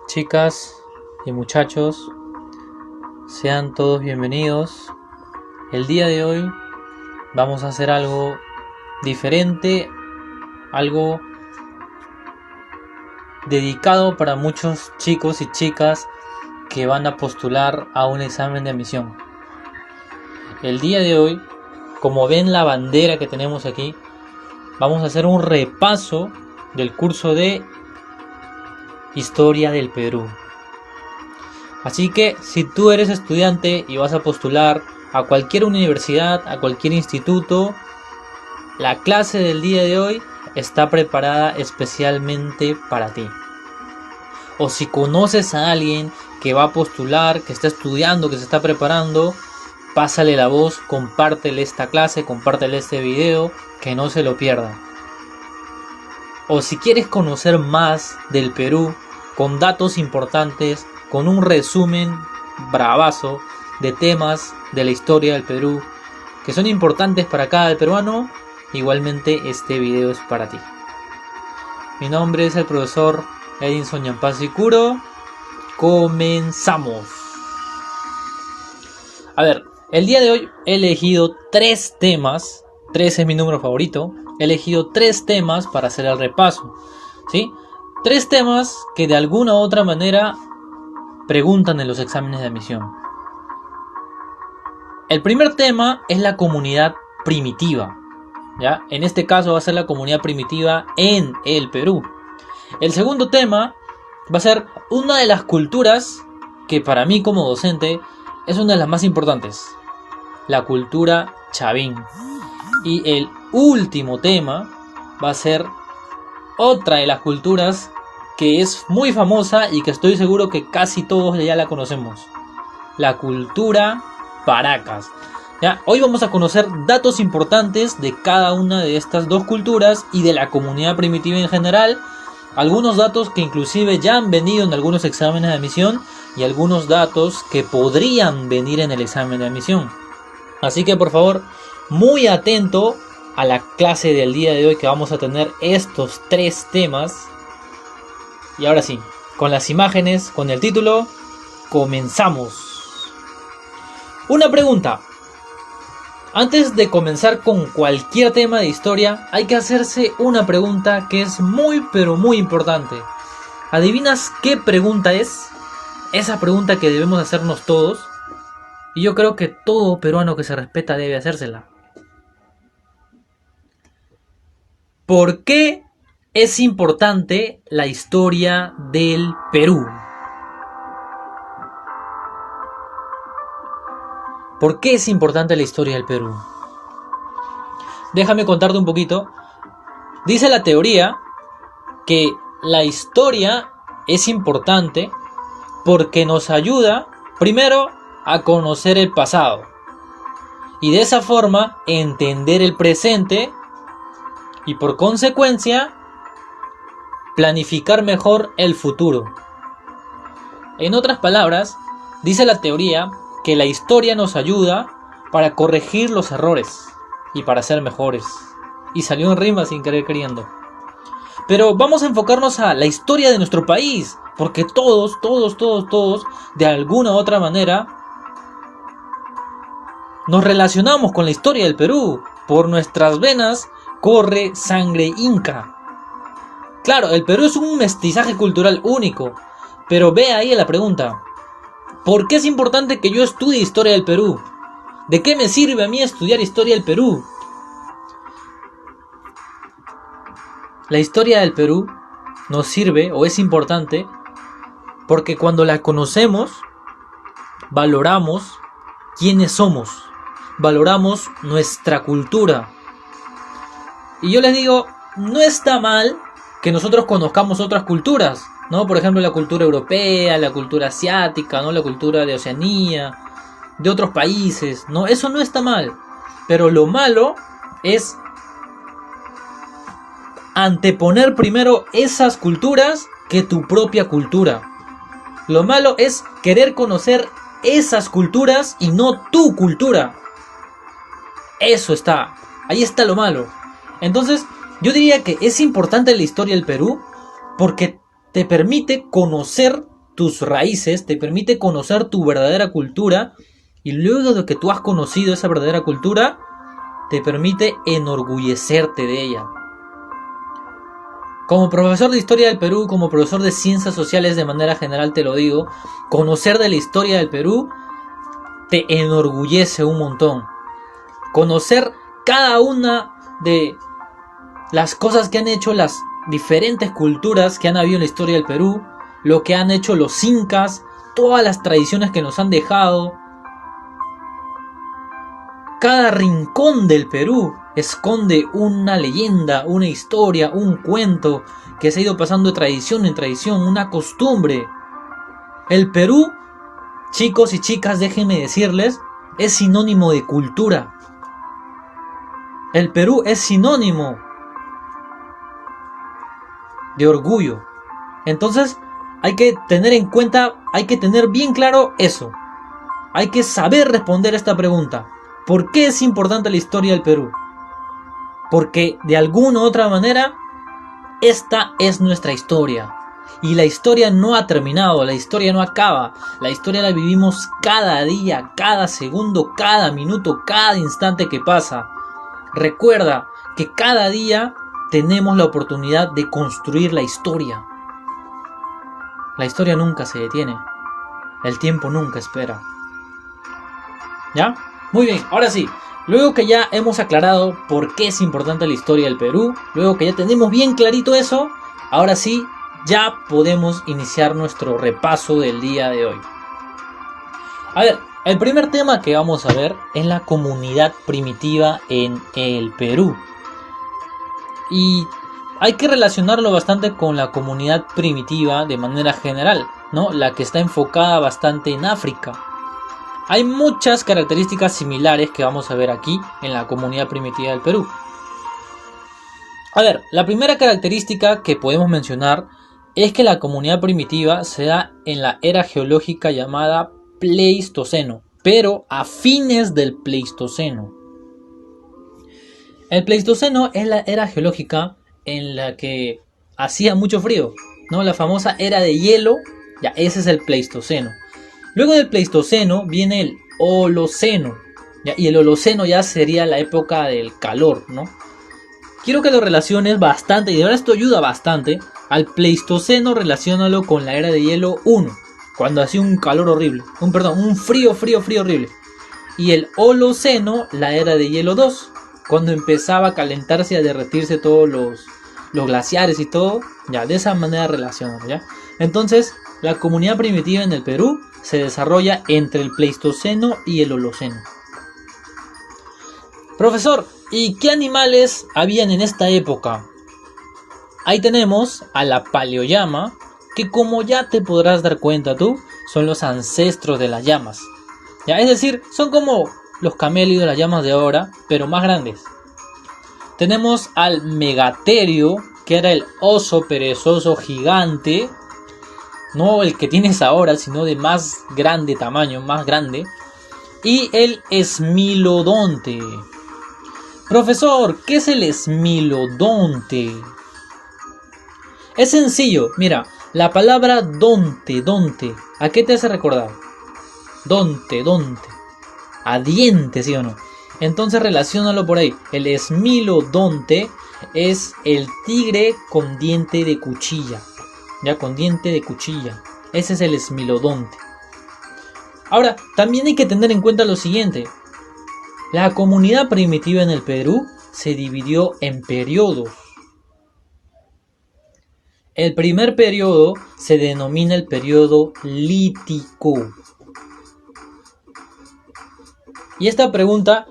Chicas y muchachos, sean todos bienvenidos. El día de hoy vamos a hacer algo diferente, algo dedicado para muchos chicos y chicas que van a postular a un examen de admisión. El día de hoy, como ven la bandera que tenemos aquí, vamos a hacer un repaso del curso de Historia del Perú. Así que si tú eres estudiante y vas a postular a cualquier universidad, a cualquier instituto, la clase del día de hoy está preparada especialmente para ti. O si conoces a alguien que va a postular, que está estudiando, que se está preparando, pásale la voz, compártele esta clase, compártele este video, que no se lo pierda. O si quieres conocer más del Perú, con datos importantes, con un resumen bravazo de temas de la historia del Perú que son importantes para cada peruano, igualmente este video es para ti. Mi nombre es el profesor Edinson Yampasi Curo. Comenzamos. A ver, el día de hoy he elegido 3 temas. 3 es mi número favorito. He elegido 3 temas para hacer el repaso, ¿sí? 3 temas que de alguna u otra manera preguntan en los exámenes de admisión. El primer tema es la comunidad primitiva, ¿ya? En este caso va a ser la comunidad primitiva en el Perú. El segundo tema va a ser una de las culturas que para mí como docente es una de las más importantes, la cultura chavín. Y el último tema va a ser otra de las culturas que es muy famosa y que estoy seguro que casi todos ya la conocemos, la cultura Paracas. ¿Ya? Hoy vamos a conocer datos importantes de cada una de estas dos culturas y de la comunidad primitiva en general. Algunos datos que inclusive ya han venido en algunos exámenes de admisión y algunos datos que podrían venir en el examen de admisión. Así que por favor, muy atento a la clase del día de hoy, que vamos a tener estos 3 temas. Y ahora sí, con las imágenes, con el título, comenzamos. Una pregunta. Antes de comenzar con cualquier tema de historia, hay que hacerse una pregunta que es muy pero muy importante. ¿Adivinas qué pregunta es? Esa pregunta que debemos hacernos todos. Y yo creo que todo peruano que se respeta debe hacérsela. ¿Por qué es importante la historia del Perú? ¿Por qué es importante la historia del Perú? Déjame contarte un poquito. Dice la teoría que la historia es importante porque nos ayuda, primero, a conocer el pasado y de esa forma entender el presente y por consecuencia planificar mejor el futuro. En otras palabras, dice la teoría que la historia nos ayuda para corregir los errores y para ser mejores. Y salió en rima sin querer queriendo. Pero vamos a enfocarnos a la historia de nuestro país, porque todos, de alguna u otra manera, nos relacionamos con la historia del Perú. Por nuestras venas corre sangre inca. Claro, el Perú es un mestizaje cultural único, pero ve ahí la pregunta. ¿Por qué es importante que yo estudie historia del Perú? ¿De qué me sirve a mí estudiar historia del Perú? La historia del Perú nos sirve o es importante porque cuando la conocemos, valoramos quiénes somos, valoramos nuestra cultura. Y yo les digo, no está mal que nosotros conozcamos otras culturas, ¿no? Por ejemplo, la cultura europea, la cultura asiática, ¿no? La cultura de Oceanía, de otros países, ¿no? Eso no está mal. Pero lo malo es anteponer primero esas culturas que tu propia cultura. Lo malo es querer conocer esas culturas y no tu cultura. Ahí está lo malo. Entonces, yo diría que es importante la historia del Perú porque te permite conocer tus raíces, te permite conocer tu verdadera cultura, y luego de que tú has conocido esa verdadera cultura, te permite enorgullecerte de ella. Como profesor de historia del Perú, como profesor de ciencias sociales de manera general te lo digo, conocer de la historia del Perú te enorgullece un montón. Conocer cada una de las cosas que han hecho las diferentes culturas que han habido en la historia del Perú, lo que han hecho los incas, todas las tradiciones que nos han dejado. Cada rincón del Perú esconde una leyenda, una historia, un cuento que se ha ido pasando de tradición en tradición, una costumbre. El Perú, chicos y chicas, déjenme decirles, es sinónimo de cultura. El Perú es sinónimo de orgullo. Entonces hay que tener en cuenta, hay que tener bien claro eso. Hay que saber responder esta pregunta. ¿Por qué es importante la historia del Perú? Porque de alguna u otra manera, esta es nuestra historia. Y la historia no ha terminado, la historia no acaba. La historia la vivimos cada día, cada segundo, cada minuto, cada instante que pasa. Recuerda que cada día tenemos la oportunidad de construir la historia. La historia nunca se detiene. El tiempo nunca espera. ¿Ya? Muy bien, ahora sí. Luego que ya hemos aclarado por qué es importante la historia del Perú, luego que ya tenemos bien clarito eso, ahora sí, ya podemos iniciar nuestro repaso del día de hoy. A ver, el primer tema que vamos a ver es la comunidad primitiva en el Perú. Y hay que relacionarlo bastante con la comunidad primitiva de manera general, ¿no? La que está enfocada bastante en África. Hay muchas características similares que vamos a ver aquí en la comunidad primitiva del Perú. A ver, la primera característica que podemos mencionar es que la comunidad primitiva se da en la era geológica llamada Pleistoceno, pero a fines del Pleistoceno. El Pleistoceno es la era geológica en la que hacía mucho frío, ¿no? La famosa era de hielo, ya ese es el Pleistoceno. Luego del Pleistoceno viene el Holoceno, ¿ya? Y el Holoceno ya sería la época del calor, ¿no? Quiero que lo relaciones bastante, y ahora esto ayuda bastante. Al Pleistoceno relaciónalo con la era de hielo 1, cuando hacía un calor horrible, un frío horrible. Y el Holoceno, la era de hielo 2, cuando empezaba a calentarse y a derretirse todos los glaciares y todo, ya de esa manera relacionan, ¿ya? Entonces, la comunidad primitiva en el Perú se desarrolla entre el Pleistoceno y el Holoceno. Profesor, ¿y qué animales habían en esta época? Ahí tenemos a la paleollama, que como ya te podrás dar cuenta tú, son los ancestros de las llamas. ¿Ya? Es decir, son como los camélidos de las llamas de ahora, pero más grandes. Tenemos al megaterio, que era el oso perezoso gigante, no el que tienes ahora, sino de más grande tamaño, más grande. Y el esmilodonte. Profesor, ¿qué es el esmilodonte? Es sencillo, mira, la palabra donte, ¿a qué te hace recordar? Donte, a diente, ¿sí o no? Entonces relaciónalo por ahí. El esmilodonte es el tigre con diente de cuchilla. Ya, con diente de cuchilla. Ese es el esmilodonte. Ahora, también hay que tener en cuenta lo siguiente. La comunidad primitiva en el Perú se dividió en periodos. El primer periodo se denomina el periodo lítico. Y esta pregunta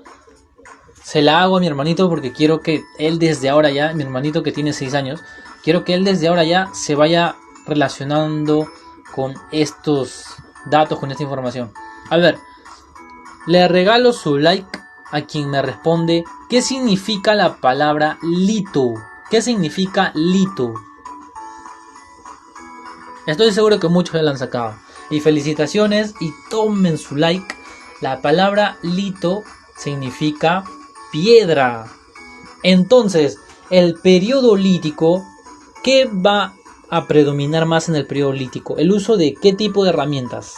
se la hago a mi hermanito porque quiero que él desde ahora ya, mi hermanito que tiene 6 años, quiero que él desde ahora ya se vaya relacionando con estos datos, con esta información. A ver, le regalo su like a quien me responde ¿qué significa la palabra lito? ¿Qué significa lito? Estoy seguro que muchos ya la han sacado. Y felicitaciones y tomen su like. La palabra lito significa piedra. Entonces, el periodo lítico, ¿qué va a predominar más en el periodo lítico? ¿El uso de qué tipo de herramientas?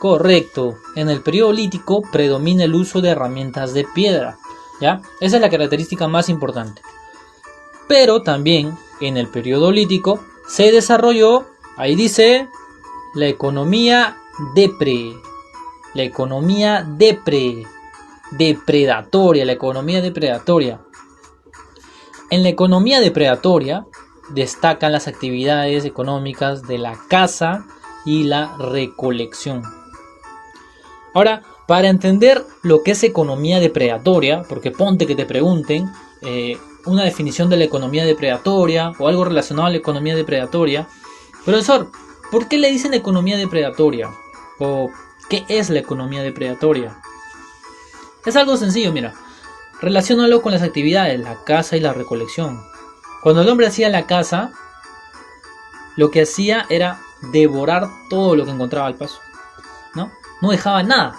Correcto, en el periodo lítico predomina el uso de herramientas de piedra, ¿ya? Esa es la característica más importante. Pero también en el periodo lítico se desarrolló, ahí dice, la economía depredatoria, la economía depredatoria. En la economía depredatoria destacan las actividades económicas de la caza y la recolección. Ahora, para entender lo que es economía depredatoria, porque ponte que te pregunten una definición de la economía depredatoria o algo relacionado a la economía depredatoria, profesor, ¿por qué le dicen economía depredatoria? ¿O qué es la economía depredatoria? Es algo sencillo, mira. Relaciónalo con las actividades, la caza y la recolección. Cuando el hombre hacía la caza, lo que hacía era devorar todo lo que encontraba al paso, ¿no? No dejaba nada.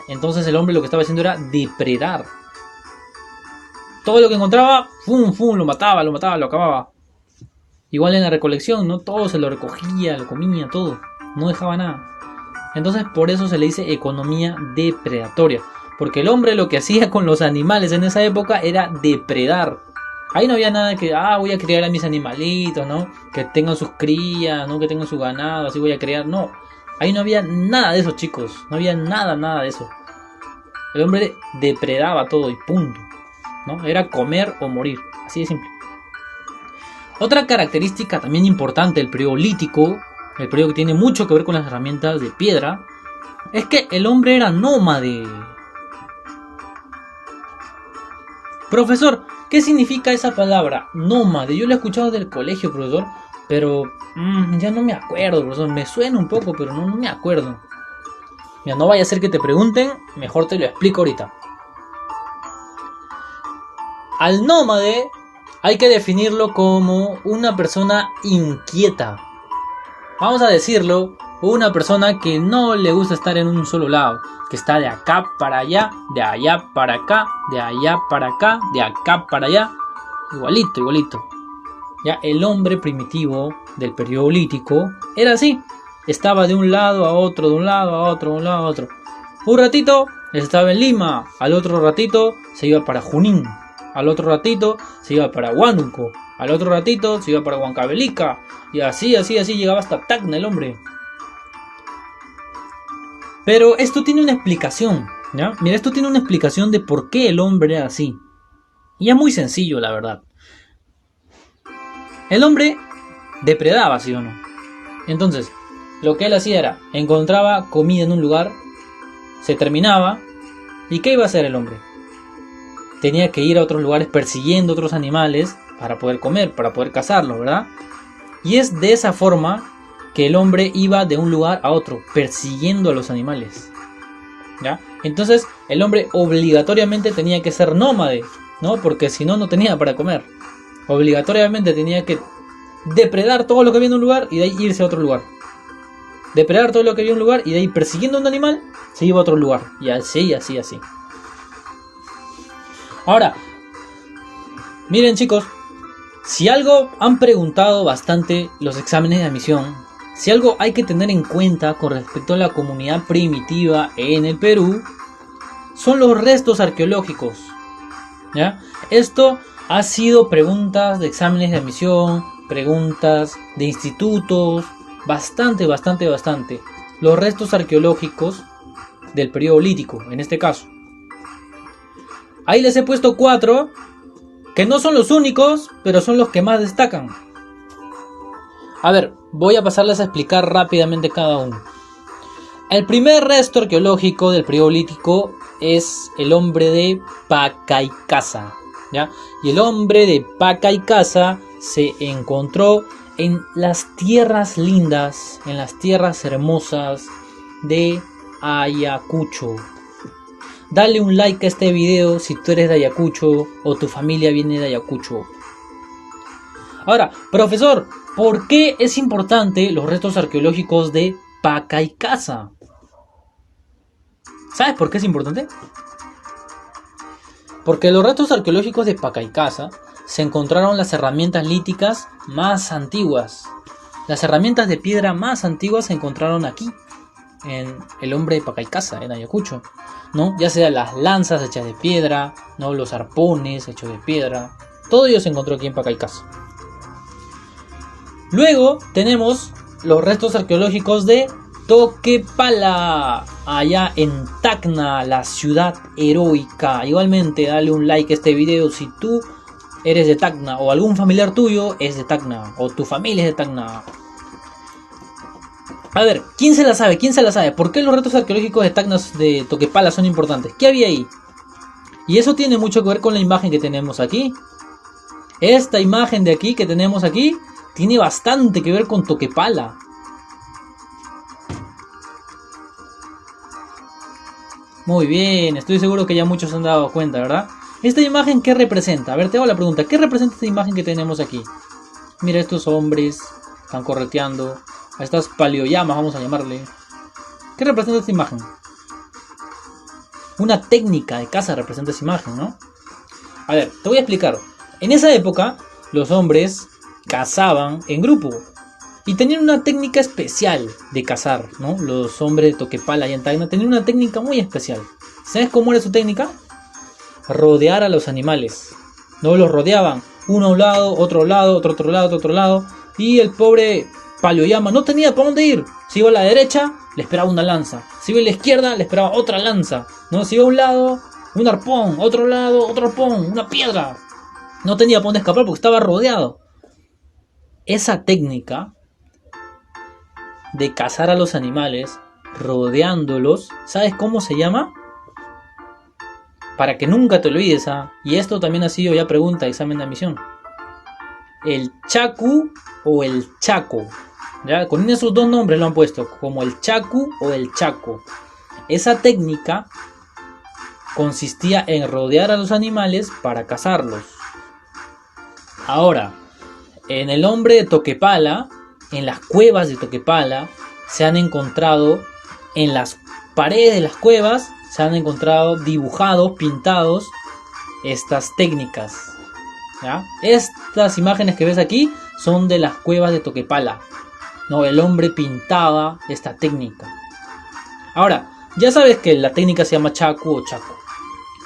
Entonces el hombre lo que estaba haciendo era depredar. Todo lo que encontraba, lo mataba, lo acababa. Igual en la recolección, ¿no? Todo se lo recogía, lo comía, todo. No dejaba nada. Entonces por eso se le dice economía depredatoria. Porque el hombre lo que hacía con los animales en esa época era depredar. Ahí no había nada que, voy a criar a mis animalitos, ¿no? Que tengan sus crías, ¿no? Que tengan su ganado, así voy a criar. No, ahí no había nada de eso, chicos. No había nada de eso. El hombre depredaba todo y punto, ¿no? Era comer o morir, así de simple. Otra característica también importante del periodo lítico, el periodo que tiene mucho que ver con las herramientas de piedra, es que el hombre era nómade. Profesor, ¿qué significa esa palabra? Nómade. Yo lo he escuchado del colegio, profesor, pero ya no me acuerdo, profesor. Me suena un poco, pero no me acuerdo. Mira, no vaya a ser que te pregunten, mejor te lo explico ahorita. Al nómade hay que definirlo como una persona inquieta. Vamos a decirlo, una persona que no le gusta estar en un solo lado, que está de acá para allá, de allá para acá, de allá para acá, de acá para allá, igualito. Ya el hombre primitivo del periodo lítico era así, estaba de un lado a otro, de un lado a otro, de un lado a otro. Un ratito estaba en Lima, al otro ratito se iba para Junín, al otro ratito se iba para Huánuco, al otro ratito se iba para Huancavelica, y así llegaba hasta Tacna el hombre. Pero esto tiene una explicación, ¿ya? Mira, esto tiene una explicación de por qué el hombre era así. Y es muy sencillo, la verdad. El hombre depredaba, ¿sí o no? Entonces, lo que él hacía era, encontraba comida en un lugar, se terminaba, ¿y qué iba a hacer el hombre? Tenía que ir a otros lugares persiguiendo otros animales para poder comer, para poder cazarlos, ¿verdad? Y es de esa forma que el hombre iba de un lugar a otro, persiguiendo a los animales, ¿ya? Entonces el hombre obligatoriamente tenía que ser nómade, ¿no? Porque si no, no tenía para comer. Obligatoriamente tenía que depredar todo lo que había en un lugar y de ahí irse a otro lugar. Depredar todo lo que había en un lugar y de ahí persiguiendo a un animal se iba a otro lugar. Y así. Ahora, miren chicos, si algo han preguntado bastante los exámenes de admisión, si algo hay que tener en cuenta con respecto a la comunidad primitiva en el Perú, son los restos arqueológicos, ¿ya? Esto ha sido preguntas de exámenes de admisión, preguntas de institutos, bastante. Los restos arqueológicos del periodo lítico, en este caso. Ahí les he puesto 4, que no son los únicos, pero son los que más destacan. A ver, voy a pasarles a explicar rápidamente cada uno. El primer resto arqueológico del periodo lítico es el hombre de Pacaicasa, ¿ya? Y el hombre de Pacaicasa se encontró en las tierras lindas, en las tierras hermosas de Ayacucho. Dale un like a este video si tú eres de Ayacucho o tu familia viene de Ayacucho. Ahora, profesor, ¿por qué es importante los restos arqueológicos de Pacaicasa? ¿Sabes por qué es importante? Porque los restos arqueológicos de Pacaicasa se encontraron las herramientas líticas más antiguas. Las herramientas de piedra más antiguas se encontraron aquí, en el hombre de Pacaycasa, en Ayacucho, ¿no? Ya sea las lanzas hechas de piedra, ¿no? Los arpones hechos de piedra, todo ello se encontró aquí en Pacaycasa. Luego tenemos los restos arqueológicos de Toquepala, allá en Tacna, la ciudad heroica. Igualmente, dale un like a este video si tú eres de Tacna o algún familiar tuyo es de Tacna o tu familia es de Tacna. A ver, ¿quién se la sabe? ¿Quién se la sabe? ¿Por qué los restos arqueológicos de Tacna de Toquepala son importantes? ¿Qué había ahí? Y eso tiene mucho que ver con la imagen que tenemos aquí. Esta imagen de aquí que tenemos aquí tiene bastante que ver con Toquepala. Muy bien, estoy seguro que ya muchos se han dado cuenta, ¿verdad? ¿Esta imagen qué representa? A ver, te hago la pregunta. ¿Qué representa esta imagen que tenemos aquí? Mira, estos hombres están correteando a estas paleoyamas, vamos a llamarle. ¿Qué representa esta imagen? Una técnica de caza representa esa imagen, ¿no? A ver, te voy a explicar. En esa época, los hombres cazaban en grupo y tenían una técnica especial de cazar, ¿no? Los hombres de Toquepala y en Tacna tenían una técnica muy especial. ¿Sabes cómo era su técnica? Rodear a los animales. No los rodeaban, uno a un lado, otro lado, otro lado, otro lado. Y el pobre paleoyama no tenía para dónde ir. Si iba a la derecha, le esperaba una lanza. Si iba a la izquierda, le esperaba otra lanza, ¿no? Si iba a un lado, un arpón, otro lado, otro arpón, una piedra. No tenía para dónde escapar porque estaba rodeado. Esa técnica de cazar a los animales rodeándolos, ¿sabes cómo se llama? Para que nunca te olvides, ¿ah? Y esto también ha sido ya pregunta de examen de admisión. El chacu o el chaco, ¿ya? Con esos dos nombres lo han puesto, como el chacu o el chaco. Esa técnica consistía en rodear a los animales para cazarlos. Ahora, en el hombre de Toquepala, en las cuevas de Toquepala, se han encontrado en las paredes de las cuevas, se han encontrado dibujados, pintados, estas técnicas, ¿ya? Estas imágenes que ves aquí son de las cuevas de Toquepala, ¿no? El hombre pintaba esta técnica. Ahora, ya sabes que la técnica se llama chacu o chaco,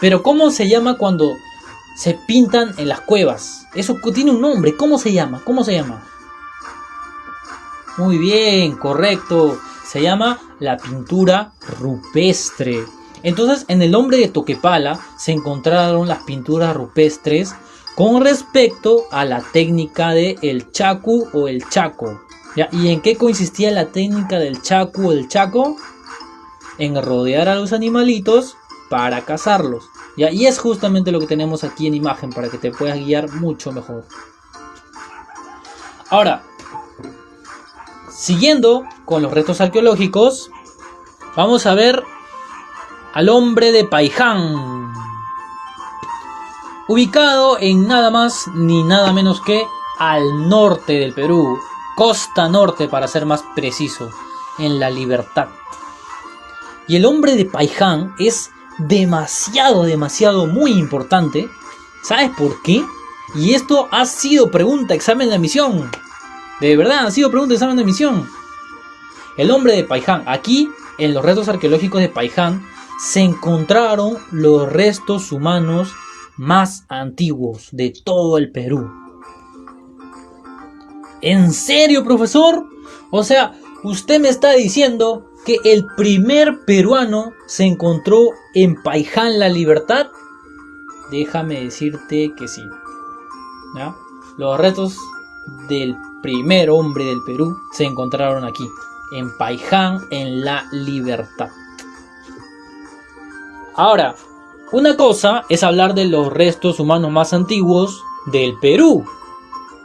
pero ¿cómo se llama cuando se pintan en las cuevas? Eso tiene un nombre. ¿Cómo se llama? ¿Cómo se llama? Muy bien, correcto. Se llama la pintura rupestre. Entonces, en el hombre de Toquepala se encontraron las pinturas rupestres con respecto a la técnica de el chacu o el chaco, ¿ya? ¿Y en qué consistía la técnica del chacu o el chaco? En rodear a los animalitos para cazarlos, ¿ya? Y es justamente lo que tenemos aquí en imagen para que te puedas guiar mucho mejor. Ahora, siguiendo con los restos arqueológicos, vamos a ver al hombre de Paiján, ubicado en nada más ni nada menos que al norte del Perú, costa norte para ser más preciso, en La Libertad. Y el hombre de Paiján es demasiado muy importante. ¿Sabes por qué? Y esto ha sido pregunta examen de admisión. De verdad, ha sido pregunta examen de admisión. El hombre de Paiján. Aquí, en los restos arqueológicos de Paiján, se encontraron los restos humanos más antiguos de todo el Perú. ¿En serio, profesor? O sea, usted me está diciendo que el primer peruano se encontró en Paiján, La Libertad. Déjame decirte que sí, ¿ya? Los restos del primer hombre del Perú se encontraron aquí, en Paiján, en La Libertad. Ahora, una cosa es hablar de los restos humanos más antiguos del Perú,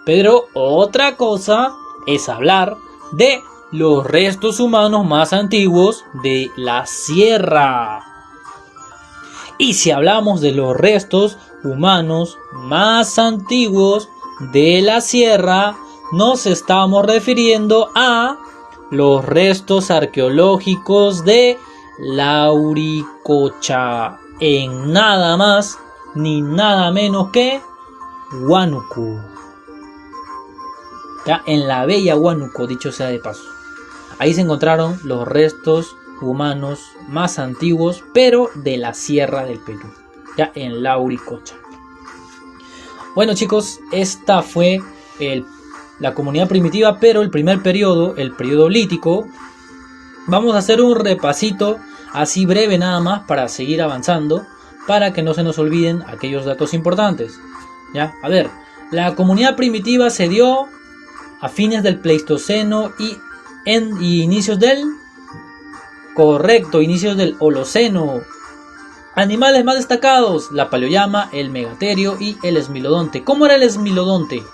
pero otra cosa es hablar de los restos humanos más antiguos de la sierra. Y si hablamos de los restos humanos más antiguos de la sierra, nos estamos refiriendo a los restos arqueológicos de Lauricocha, en nada más ni nada menos que Huánuco. Ya, en la bella Huánuco, dicho sea de paso. Ahí se encontraron los restos humanos más antiguos, pero de la Sierra del Perú, ya en la Uricocha. Bueno chicos, esta fue la comunidad primitiva, pero el primer periodo, el periodo lítico. Vamos a hacer un repasito así breve nada más para seguir avanzando, para que no se nos olviden aquellos datos importantes. ¿Ya? A ver, la comunidad primitiva se dio a fines del Pleistoceno y inicios del... Correcto, inicios del Holoceno. Animales más destacados: la paleollama, el megaterio y el esmilodonte. ¿Cómo era el esmilodonte?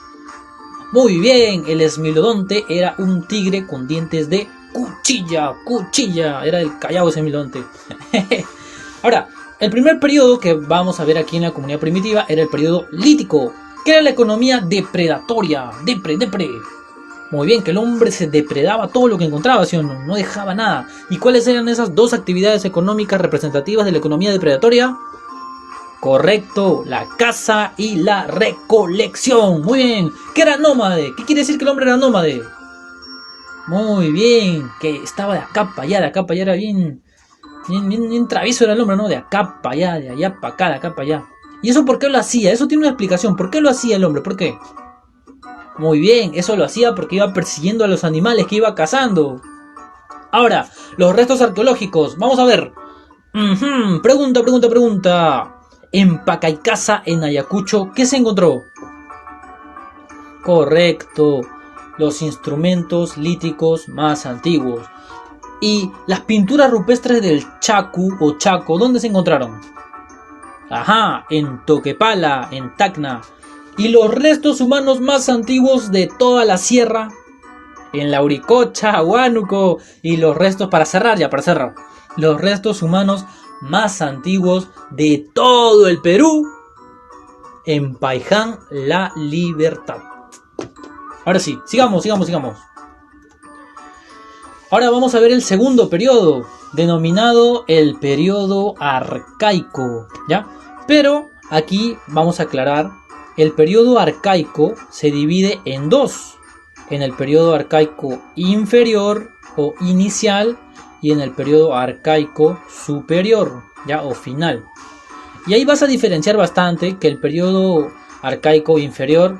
Muy bien, el esmilodonte era un tigre con dientes de cuchilla. Era del Callao ese esmilodonte. Ahora, el primer periodo que vamos a ver aquí en la comunidad primitiva era el periodo lítico, que era la economía depredatoria. Depre. Muy bien, que el hombre se depredaba todo lo que encontraba, ¿sí o no? No dejaba nada. ¿Y cuáles eran esas dos actividades económicas representativas de la economía depredatoria? Correcto, la caza y la recolección. Muy bien. ¿Qué era nómade? ¿Qué quiere decir que el hombre era nómade? Muy bien, que estaba de acá para allá, era bien travieso era el hombre, ¿no? De acá para allá, de allá para acá, de acá para allá. ¿Y eso por qué lo hacía? Eso tiene una explicación. ¿Por qué lo hacía el hombre? ¿Por qué? Muy bien, eso lo hacía porque iba persiguiendo a los animales que iba cazando. Ahora, los restos arqueológicos. Vamos a ver. Pregunta. En Pacaycasa, en Ayacucho, ¿qué se encontró? Correcto, los instrumentos líticos más antiguos. Y las pinturas rupestres del Chacu o Chaco, ¿dónde se encontraron? Ajá, en Toquepala, en Tacna. Y los restos humanos más antiguos de toda la sierra, en la Uricocha, Huánuco. Y los restos, para cerrar, los restos humanos más antiguos de todo el Perú, en Paiján, La Libertad. Ahora sí, sigamos. Ahora vamos a ver el segundo periodo, denominado el periodo arcaico, ¿ya? Pero aquí vamos a aclarar, el periodo arcaico se divide en dos, en el periodo arcaico inferior o inicial y en el periodo arcaico superior, ¿ya? O final. Y ahí vas a diferenciar bastante que el periodo arcaico inferior,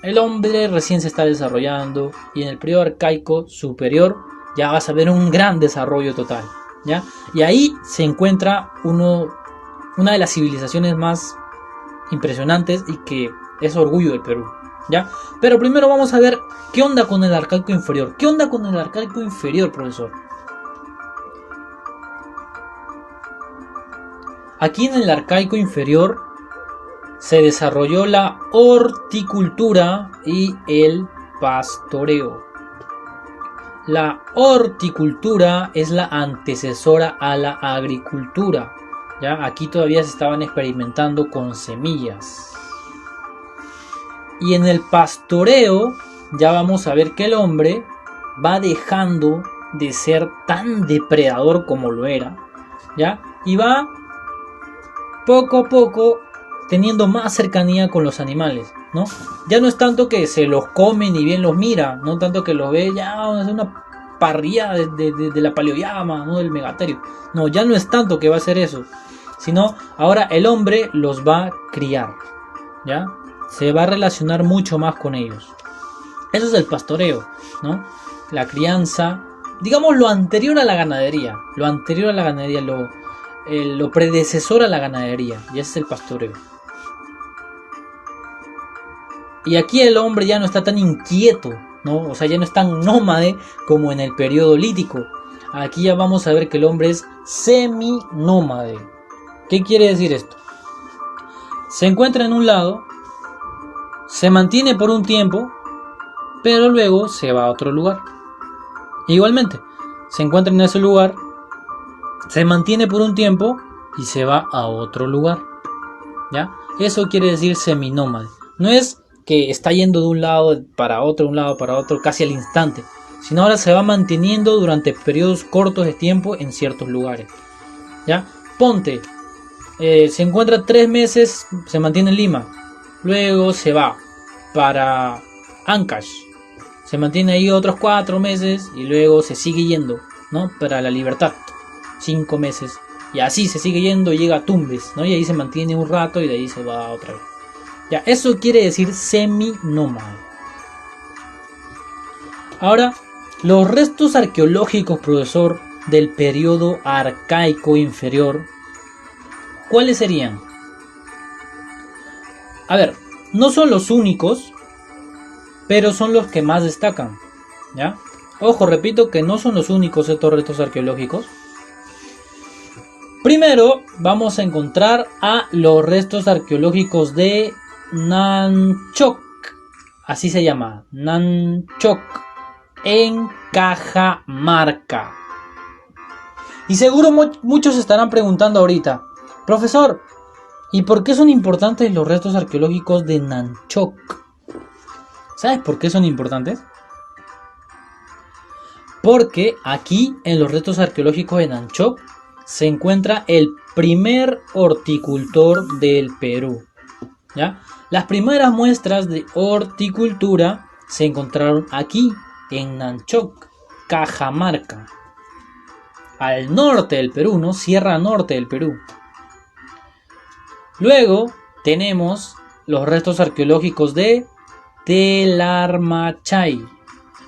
el hombre recién se está desarrollando, y en el periodo arcaico superior ya vas a ver un gran desarrollo total, ¿ya? Y ahí se encuentra una de las civilizaciones más impresionantes y que es orgullo del Perú, ¿ya? Pero primero vamos a ver qué onda con el arcaico inferior. ¿Qué onda con el arcaico inferior, profesor? Aquí en el arcaico inferior se desarrolló la horticultura y el pastoreo. La horticultura es la antecesora a la agricultura, ¿ya? Aquí todavía se estaban experimentando con semillas. Y en el pastoreo ya vamos a ver que el hombre va dejando de ser tan depredador como lo era, ¿ya? Y va poco a poco teniendo más cercanía con los animales, ¿no? Ya no es tanto que se los come ni bien los mira, no tanto que los ve, ya es una parrilla de la paleollama, ¿no? Del megaterio. No, ya no es tanto que va a hacer eso, sino ahora el hombre los va a criar, ¿ya? Se va a relacionar mucho más con ellos. Eso es el pastoreo, ¿no? La crianza, digamos lo anterior a la ganadería, lo predecesor a la ganadería, y ese es el pastoreo. Y aquí el hombre ya no está tan inquieto, ¿no? O sea, ya no es tan nómade como en el periodo lítico. Aquí ya vamos a ver que el hombre es seminómade. ¿Qué quiere decir esto? Se encuentra en un lado, se mantiene por un tiempo, pero luego se va a otro lugar. Igualmente, se encuentra en ese lugar, se mantiene por un tiempo y se va a otro lugar, ¿ya? Eso quiere decir seminómade. No es que está yendo de un lado para otro, casi al instante, sino ahora se va manteniendo durante periodos cortos de tiempo en ciertos lugares, ¿ya? Ponte, se encuentra 3 meses, se mantiene en Lima, luego se va para Ancash, se mantiene ahí otros 4 meses y luego se sigue yendo, ¿no? Para la libertad, 5 meses, y así se sigue yendo, llega a Tumbes, ¿no? Y ahí se mantiene un rato y de ahí se va otra vez. Ya, eso quiere decir seminómada. Ahora, los restos arqueológicos, profesor, del periodo arcaico inferior, ¿cuáles serían? A ver, no son los únicos, pero son los que más destacan, ¿ya? Ojo, repito que no son los únicos estos restos arqueológicos. Primero vamos a encontrar a los restos arqueológicos de Nanchok, así se llama, Nanchok, en Cajamarca. Y seguro muchos estarán preguntando ahorita, profesor, ¿y por qué son importantes los restos arqueológicos de Nanchok? ¿Sabes por qué son importantes? Porque aquí en los restos arqueológicos de Nanchok se encuentra el primer horticultor del Perú, ¿ya? Las primeras muestras de horticultura se encontraron aquí, en Nanchok, Cajamarca, al norte del Perú, ¿no? Sierra Norte del Perú. Luego tenemos los restos arqueológicos de Telarmachay.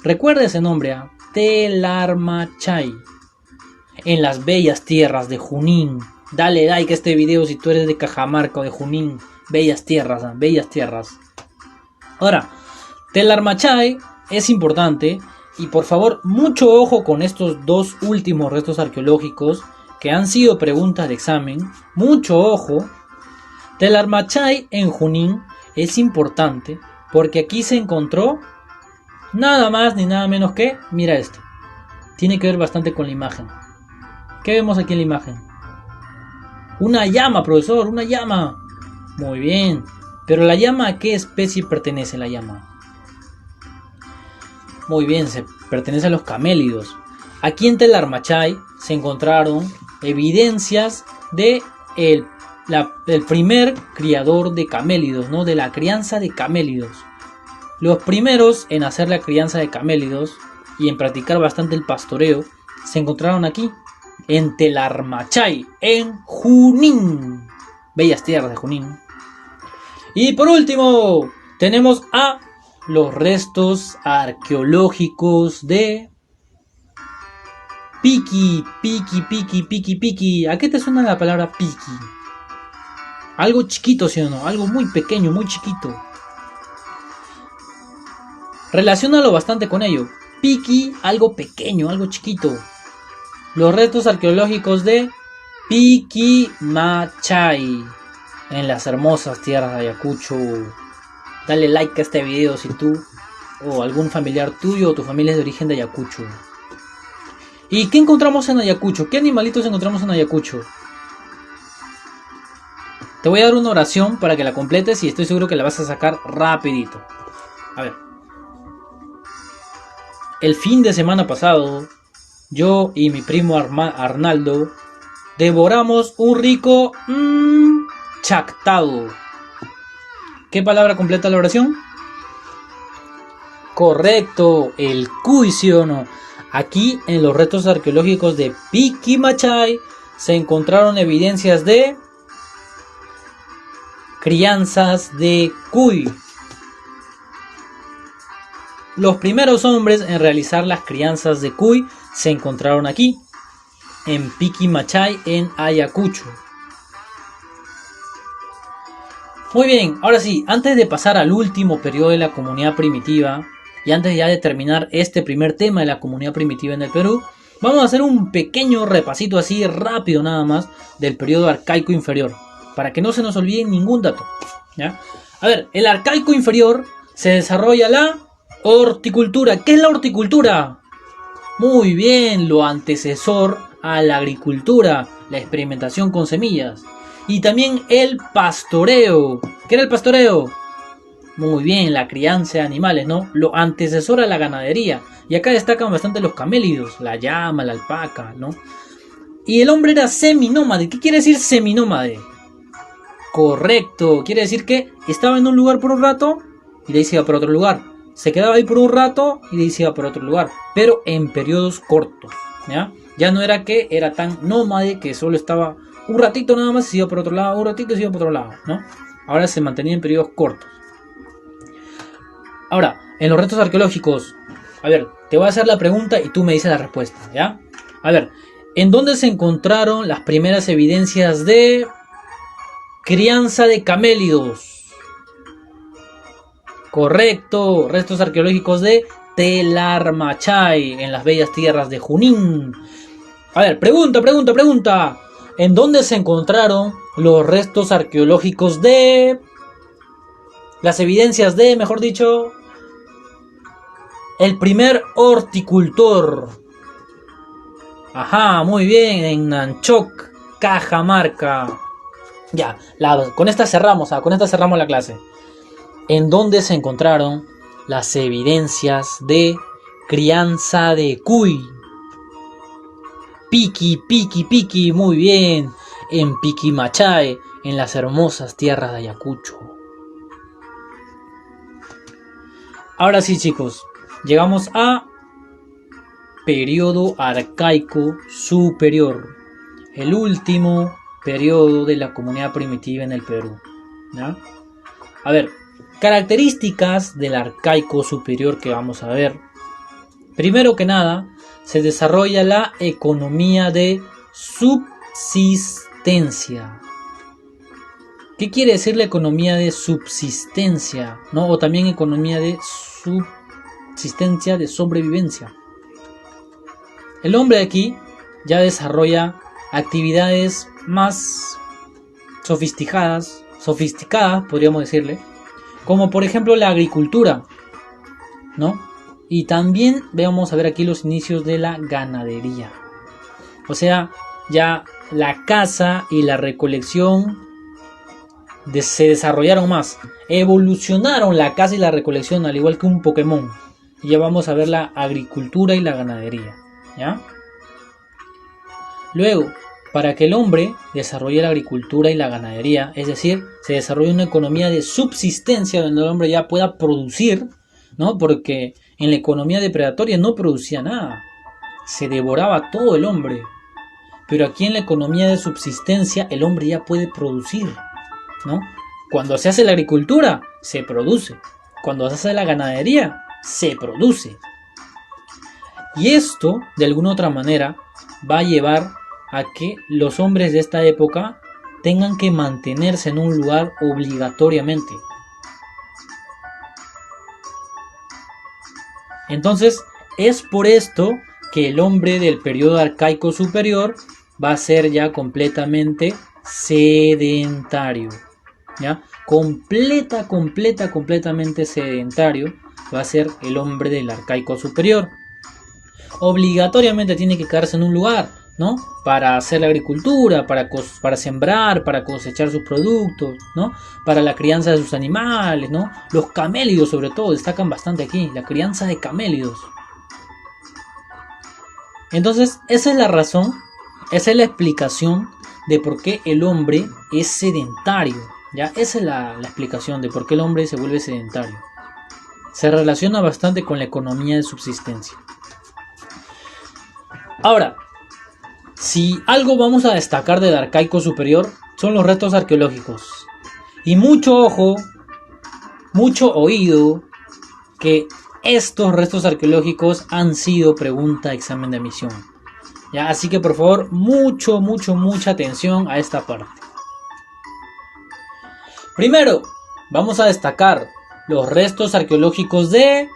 Recuerda ese nombre, ¿eh? Telarmachay, en las bellas tierras de Junín. Dale like a este video si tú eres de Cajamarca o de Junín. Bellas tierras, ¿eh? Bellas tierras. Ahora, Telarmachay es importante y por favor mucho ojo con estos dos últimos restos arqueológicos que han sido preguntas de examen. Mucho ojo. Telarmachay en Junín es importante porque aquí se encontró nada más ni nada menos que, mira esto, tiene que ver bastante con la imagen. ¿Qué vemos aquí en la imagen? Una llama, profesor, una llama. Muy bien, pero la llama, ¿a qué especie pertenece la llama? Muy bien, se pertenece a los camélidos. Aquí en Telarmachay se encontraron evidencias de el primer criador de camélidos, ¿no? De la crianza de camélidos. Los primeros en hacer la crianza de camélidos y en practicar bastante el pastoreo se encontraron aquí, en Telarmachay, en Junín. Bellas tierras de Junín. Y por último, tenemos a los restos arqueológicos de Piqui. ¿A qué te suena la palabra Piqui? Algo chiquito, ¿sí o no? Algo muy pequeño, muy chiquito. Relaciónalo bastante con ello. Piqui, algo pequeño, algo chiquito. Los restos arqueológicos de Piquimachay, en las hermosas tierras de Ayacucho. Dale like a este video si tú o algún familiar tuyo o tu familia es de origen de Ayacucho. ¿Y qué encontramos en Ayacucho? ¿Qué animalitos encontramos en Ayacucho? Te voy a dar una oración para que la completes y estoy seguro que la vas a sacar rapidito. A ver. El fin de semana pasado, yo y mi primo Arnaldo devoramos un rico chactado. ¿Qué palabra completa la oración? Correcto, el cuy, ¿sí o no? Aquí en los restos arqueológicos de Piquimachay se encontraron evidencias de crianzas de cuy. Los primeros hombres en realizar las crianzas de cuy se encontraron aquí, en Piquimachay, en Ayacucho. Muy bien, ahora sí, antes de pasar al último periodo de la comunidad primitiva y antes ya de terminar este primer tema de la comunidad primitiva en el Perú, vamos a hacer un pequeño repasito así rápido nada más del periodo arcaico inferior, para que no se nos olvide ningún dato, ¿ya? A ver, el arcaico inferior se desarrolla la horticultura. ¿Qué es la horticultura? Muy bien, lo antecesor a la agricultura, la experimentación con semillas. Y también el pastoreo. ¿Qué era el pastoreo? Muy bien, la crianza de animales, ¿no? Lo antecesor a la ganadería. Y acá destacan bastante los camélidos, la llama, la alpaca, ¿no? Y el hombre era seminómade. ¿Qué quiere decir seminómade? Correcto, quiere decir que estaba en un lugar por un rato y de ahí se iba por otro lugar. Se quedaba ahí por un rato y de ahí se iba por otro lugar, pero en periodos cortos, ¿ya? Ya no era que era tan nómade que solo estaba un ratito nada más y se iba por otro lado, un ratito y se iba por otro lado, ¿no? Ahora se mantenía en periodos cortos. Ahora, en los restos arqueológicos, a ver, te voy a hacer la pregunta y tú me dices la respuesta, ¿ya? A ver, ¿en dónde se encontraron las primeras evidencias de crianza de camélidos? Correcto, restos arqueológicos de Telarmachay, en las bellas tierras de Junín. A ver, pregunta. ¿En dónde se encontraron los restos arqueológicos de... las evidencias de, mejor dicho, el primer horticultor? Ajá, muy bien, en Nanchoc, Cajamarca. Ya, con esta cerramos la clase. ¿En dónde se encontraron las evidencias de crianza de cuy? Piqui, muy bien. En Piquimachay, en las hermosas tierras de Ayacucho. Ahora sí, chicos, llegamos a periodo arcaico superior, el último periodo de la comunidad primitiva en el Perú, ¿ya? A ver, características del arcaico superior que vamos a ver. Primero que nada, se desarrolla la economía de subsistencia. ¿Qué quiere decir la economía de subsistencia? ¿No? O también economía de subsistencia, de sobrevivencia. El hombre aquí ya desarrolla actividades más sofisticadas, podríamos decirle, como por ejemplo la agricultura, ¿no? Y también vamos a ver aquí los inicios de la ganadería. O sea, ya la caza y la recolección se desarrollaron más, evolucionaron la caza y la recolección al igual que un Pokémon. Y ya vamos a ver la agricultura y la ganadería, ¿ya? Luego, para que el hombre desarrolle la agricultura y la ganadería, es decir, se desarrolle una economía de subsistencia donde el hombre ya pueda producir, ¿no? Porque en la economía depredatoria no producía nada, se devoraba todo el hombre. Pero aquí en la economía de subsistencia el hombre ya puede producir, ¿no? Cuando se hace la agricultura, se produce. Cuando se hace la ganadería, se produce. Y esto, de alguna otra manera, va a llevar a que los hombres de esta época tengan que mantenerse en un lugar obligatoriamente. Entonces, es por esto que el hombre del periodo arcaico superior va a ser ya completamente sedentario, ¿ya? Completamente sedentario va a ser el hombre del arcaico superior. Obligatoriamente tiene que quedarse en un lugar, ¿no? Para hacer la agricultura, para sembrar, para cosechar sus productos, ¿no? Para la crianza de sus animales, ¿no? Los camélidos sobre todo destacan bastante aquí, la crianza de camélidos. Entonces, esa es la razón, esa es la explicación de por qué el hombre es sedentario, ¿ya? Esa es la explicación de por qué el hombre se vuelve sedentario. Se relaciona bastante con la economía de subsistencia. Ahora, si algo vamos a destacar del arcaico superior, son los restos arqueológicos. Y mucho ojo, mucho oído, que estos restos arqueológicos han sido pregunta de examen de admisión, ¿ya? Así que por favor, mucha atención a esta parte. Primero, vamos a destacar los restos arqueológicos de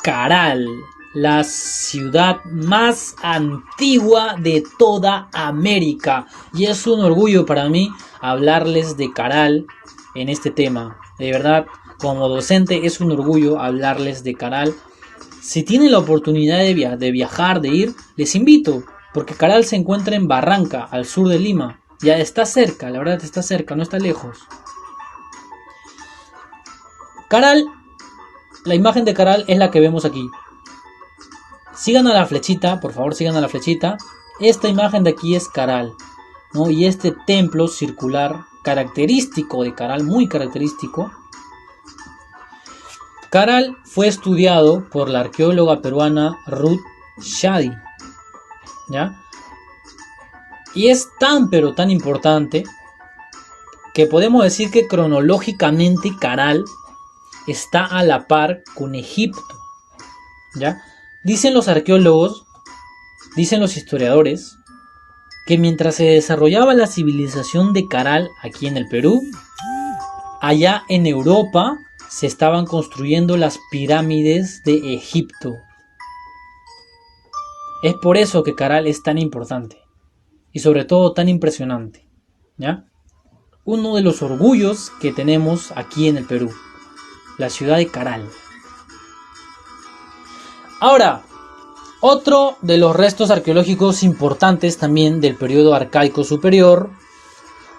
Caral, la ciudad más antigua de toda América. Y es un orgullo para mí hablarles de Caral en este tema. De verdad, como docente es un orgullo hablarles de Caral. Si tienen la oportunidad de viajar, de ir, les invito. Porque Caral se encuentra en Barranca, al sur de Lima. Ya está cerca, la verdad está cerca, no está lejos. Caral, la imagen de Caral es la que vemos aquí. Sigan a la flechita, por favor sigan a la flechita. Esta imagen de aquí es Caral, ¿no? Y este templo circular característico de Caral, muy característico. Caral fue estudiado por la arqueóloga peruana Ruth Shadi, ¿ya? Y es tan pero tan importante que podemos decir que cronológicamente Caral está a la par con Egipto, ¿ya? Dicen los arqueólogos, dicen los historiadores, que mientras se desarrollaba la civilización de Caral aquí en el Perú, allá en Europa se estaban construyendo las pirámides de Egipto. Es por eso que Caral es tan importante y sobre todo tan impresionante, ¿ya? Uno de los orgullos que tenemos aquí en el Perú, la ciudad de Caral. Ahora, otro de los restos arqueológicos importantes también del periodo arcaico superior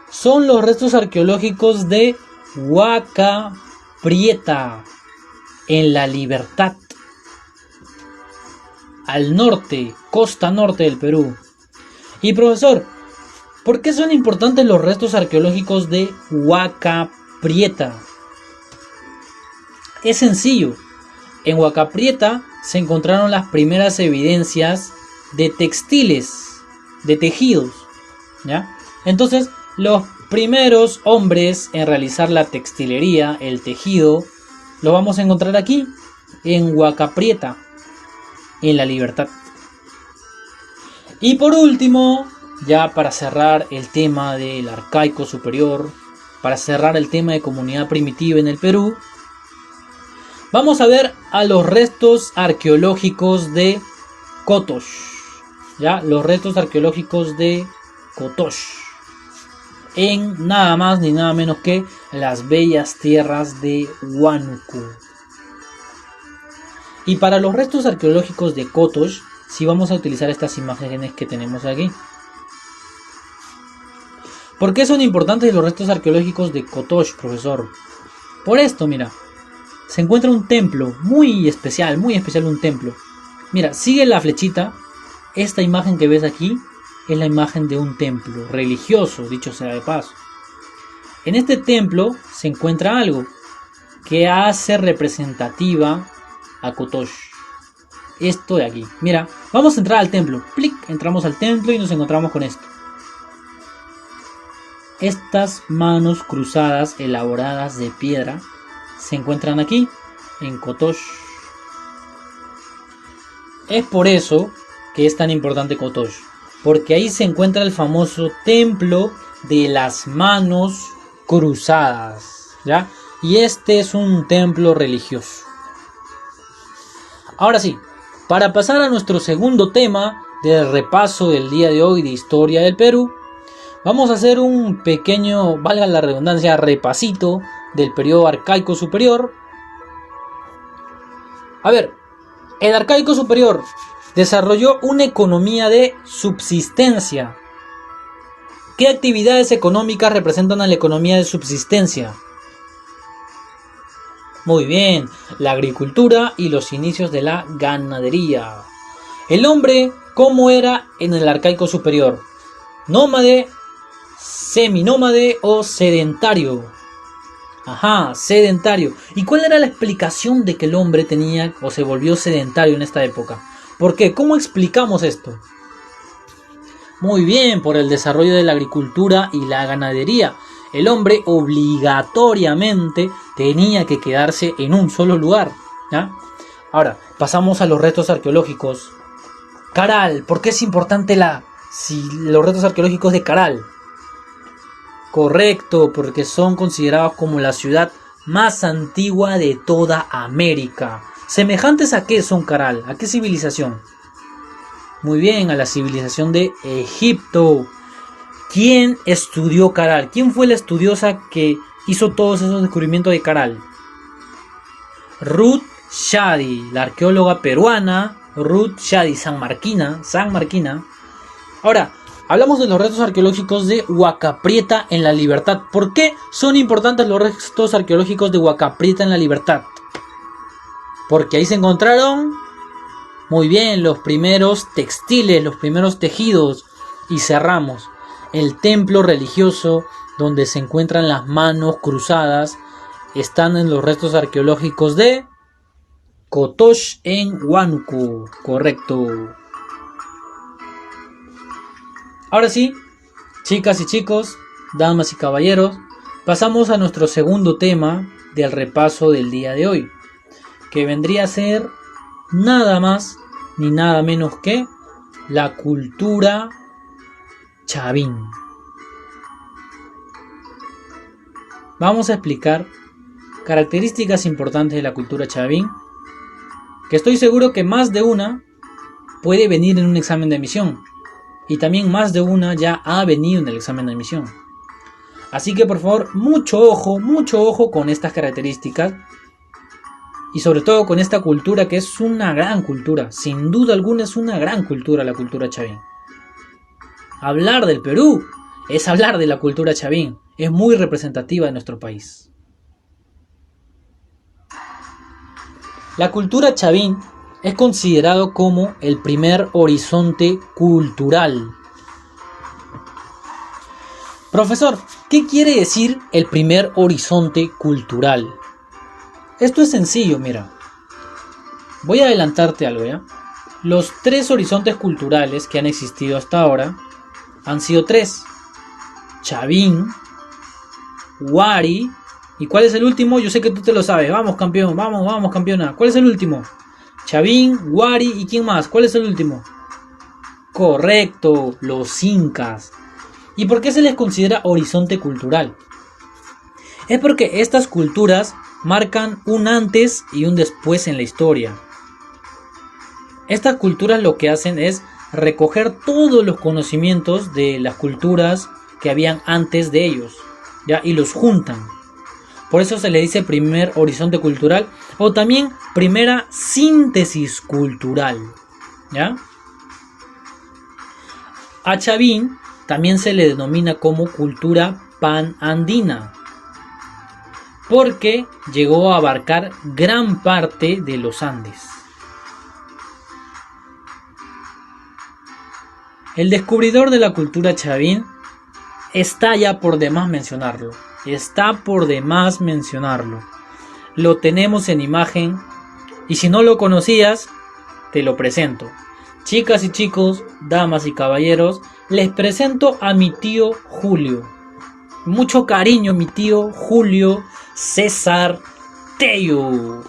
son los restos arqueológicos de Huaca Prieta, en La Libertad, al norte, costa norte del Perú. Y profesor, ¿por qué son importantes los restos arqueológicos de Huaca Prieta? Es sencillo. En Huaca Prieta se encontraron las primeras evidencias de textiles, de tejidos, ¿ya? Entonces, los primeros hombres en realizar la textilería, el tejido, lo vamos a encontrar aquí, en Huaca Prieta, en La Libertad. Y por último, ya para cerrar el tema del arcaico superior, para cerrar el tema de comunidad primitiva en el Perú, vamos a ver a los restos arqueológicos de Cotox, ¿ya? Los restos arqueológicos de Cotox, en nada más ni nada menos que las bellas tierras de Huánuco. Y para los restos arqueológicos de Cotox, sí vamos a utilizar estas imágenes que tenemos aquí. ¿Por qué son importantes los restos arqueológicos de Cotox, profesor? Por esto, mira, se encuentra un templo muy especial un templo. Mira, sigue la flechita. Esta imagen que ves aquí es la imagen de un templo religioso, dicho sea de paso. En este templo se encuentra algo que hace representativa a Cotox. Esto de aquí. Mira, vamos a entrar al templo. ¡Plic! Entramos al templo y nos encontramos con esto. Estas manos cruzadas elaboradas de piedra se encuentran aquí, en Cotox. Es por eso que es tan importante Cotox, porque ahí se encuentra el famoso templo de las manos cruzadas, ¿ya? Y este es un templo religioso. Ahora sí, para pasar a nuestro segundo tema del repaso del día de hoy de historia del Perú, vamos a hacer un pequeño, valga la redundancia, repasito del periodo arcaico superior. A ver, el arcaico superior desarrolló una economía de subsistencia. ¿Qué actividades económicas representan a la economía de subsistencia? Muy bien, la agricultura y los inicios de la ganadería. El hombre, ¿cómo era en el arcaico superior? ¿Nómade, seminómade o sedentario? Ajá, sedentario. ¿Y cuál era la explicación de que el hombre tenía o se volvió sedentario en esta época? ¿Por qué? ¿Cómo explicamos esto? Muy bien, por el desarrollo de la agricultura y la ganadería. El hombre obligatoriamente tenía que quedarse en un solo lugar, ¿ya? Ahora, pasamos a los restos arqueológicos. Caral, ¿por qué es importante los restos arqueológicos de Caral? Correcto, porque son considerados como la ciudad más antigua de toda América. ¿Semejantes a qué son Caral? ¿A qué civilización? Muy bien, a la civilización de Egipto. ¿Quién estudió Caral? ¿Quién fue la estudiosa que hizo todos esos descubrimientos de Caral? Ruth Shadi, la arqueóloga peruana Ruth Shadi, sanmarquina. Ahora, hablamos de los restos arqueológicos de Huaca Prieta en La Libertad. ¿Por qué son importantes los restos arqueológicos de Huaca Prieta en La Libertad? Porque ahí se encontraron, muy bien, los primeros textiles, los primeros tejidos. Y cerramos, el templo religioso donde se encuentran las manos cruzadas, están en los restos arqueológicos de Cotox en Huánuco. Correcto. Ahora sí, chicas y chicos, damas y caballeros, pasamos a nuestro segundo tema del repaso del día de hoy, que vendría a ser nada más ni nada menos que la cultura chavín. Vamos a explicar características importantes de la cultura chavín, que estoy seguro que más de una puede venir en un examen de admisión, y también más de una ya ha venido en el examen de admisión. Así que por favor, mucho ojo con estas características, y sobre todo con esta cultura, que es una gran cultura, sin duda alguna es una gran cultura la cultura chavín. Hablar del Perú es hablar de la cultura chavín, es muy representativa de nuestro país. La cultura chavín es considerado como el primer horizonte cultural. Profesor, ¿qué quiere decir el primer horizonte cultural? Esto es sencillo, mira. Voy a adelantarte algo, ¿ya? Los 3 horizontes culturales que han existido hasta ahora han sido 3. Chavín, Wari, ¿y cuál es el último? Yo sé que tú te lo sabes. Vamos, campeón, vamos, campeona. ¿Cuál es el último? Chavín, Wari, ¿y quién más? ¿Cuál es el último? Correcto, los incas. ¿Y por qué se les considera horizonte cultural? Es porque estas culturas marcan un antes y un después en la historia. Estas culturas lo que hacen es recoger todos los conocimientos de las culturas que habían antes de ellos, ¿ya? Y los juntan. Por eso se le dice primer horizonte cultural o también primera síntesis cultural, ¿ya? A Chavín también se le denomina como cultura panandina, porque llegó a abarcar gran parte de los Andes. El descubridor de la cultura chavín está ya por demás mencionarlo. Lo tenemos en imagen y si no lo conocías, te lo presento. Chicas y chicos, damas y caballeros, les presento a mi tío Julio. Mucho cariño, mi tío Julio César Tello.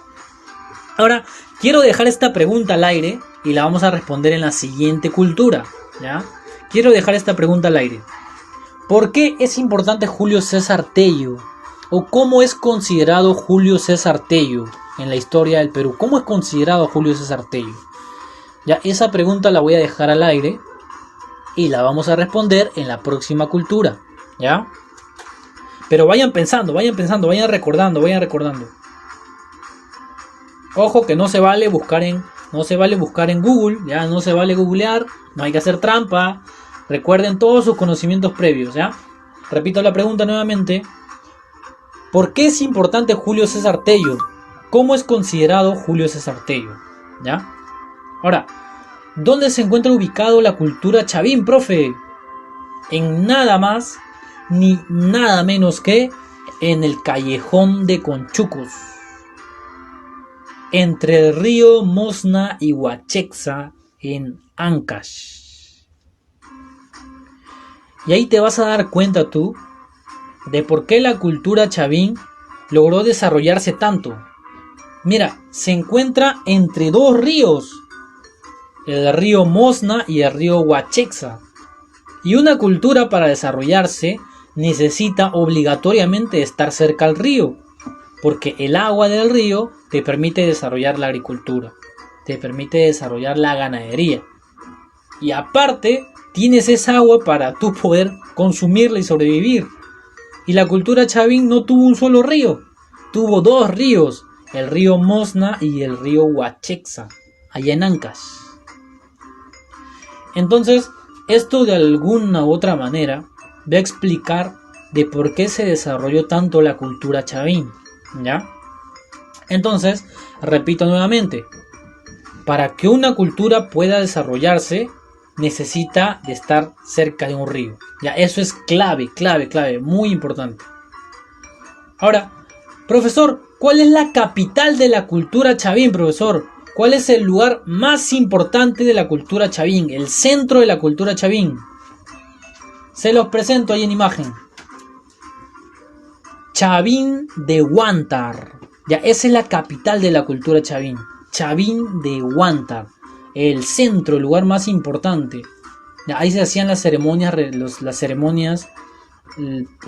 Ahora, quiero dejar esta pregunta al aire y la vamos a responder en la siguiente cultura, ¿ya? Quiero dejar esta pregunta al aire. ¿Por qué es importante Julio César Tello? ¿O cómo es considerado Julio César Tello en la historia del Perú? ¿Cómo es considerado Julio César Tello? Ya, esa pregunta la voy a dejar al aire y la vamos a responder en la próxima cultura, ¿ya? Pero vayan pensando, vayan recordando. Ojo que no se vale buscar en Google, ya, no se vale googlear, no hay que hacer trampa. Recuerden todos sus conocimientos previos, ¿ya? Repito la pregunta nuevamente. ¿Por qué es importante Julio César Tello? ¿Cómo es considerado Julio César Tello? ¿Ya? Ahora, ¿dónde se encuentra ubicado la cultura chavín, profe? En nada más ni nada menos que en el Callejón de Conchucos, entre el río Mosna y Huachexa, en Ancash. Y ahí te vas a dar cuenta tú de por qué la cultura chavín logró desarrollarse tanto. Mira, se encuentra entre 2 ríos, el río Mosna y el río Huachexa. Y una cultura para desarrollarse necesita obligatoriamente estar cerca al río, porque el agua del río te permite desarrollar la agricultura, te permite desarrollar la ganadería. Y aparte, tienes esa agua para tú poder consumirla y sobrevivir. Y la cultura chavín no tuvo un solo río, tuvo 2 ríos, el río Mosna y el río Huachexa, allá en Ancash. Entonces, esto de alguna u otra manera va a explicar de por qué se desarrolló tanto la cultura chavín, ¿ya? Entonces, repito nuevamente, para que una cultura pueda desarrollarse, necesita de estar cerca de un río. Ya, eso es clave, muy importante. Ahora, profesor, ¿cuál es la capital de la cultura chavín, profesor? ¿Cuál es el lugar más importante de la cultura chavín? El centro de la cultura chavín. Se los presento ahí en imagen. Chavín de Huántar. Ya, esa es la capital de la cultura chavín. Chavín de Huántar. El centro, el lugar más importante. Ya, ahí se hacían las ceremonias,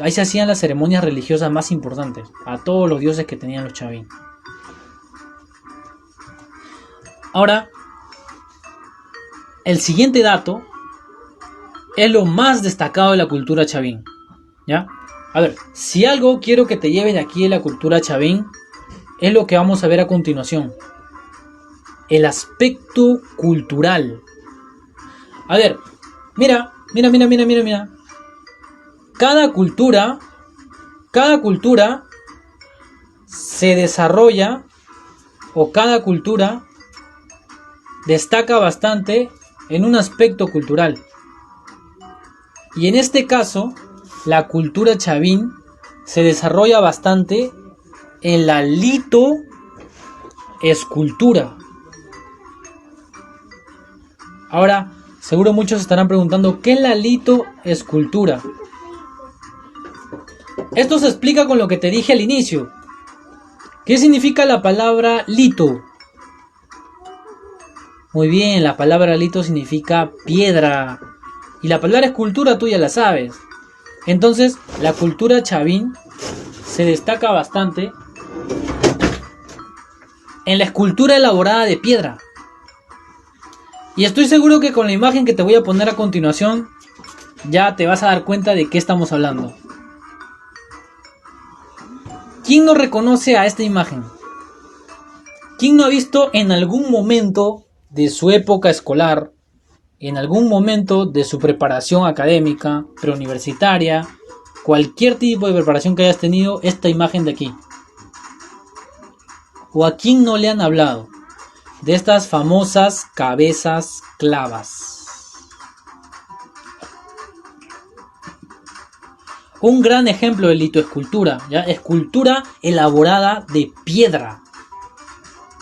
ahí se hacían las ceremonias religiosas más importantes. A todos los dioses que tenían los chavín. Ahora, el siguiente dato es lo más destacado de la cultura chavín. ¿Ya? A ver, si algo quiero que te lleves de aquí de la cultura chavín, es lo que vamos a ver a continuación. El aspecto cultural. A ver, mira. Cada cultura se desarrolla, o cada cultura destaca bastante en un aspecto cultural. Y en este caso, la cultura chavín se desarrolla bastante en la litoescultura. Ahora, seguro muchos estarán preguntando, ¿qué es la litoescultura? Esto se explica con lo que te dije al inicio. ¿Qué significa la palabra lito? Muy bien, la palabra lito significa piedra. Y la palabra escultura tú ya la sabes. Entonces, la cultura chavín se destaca bastante en la escultura elaborada de piedra. Y estoy seguro que con la imagen que te voy a poner a continuación, ya te vas a dar cuenta de qué estamos hablando. ¿Quién no reconoce a esta imagen? ¿Quién no ha visto en algún momento de su época escolar, en algún momento de su preparación académica, preuniversitaria, cualquier tipo de preparación que hayas tenido, esta imagen de aquí? ¿O a quién no le han hablado de estas famosas cabezas clavas? Un gran ejemplo de litoescultura, ¿ya? Escultura elaborada de piedra.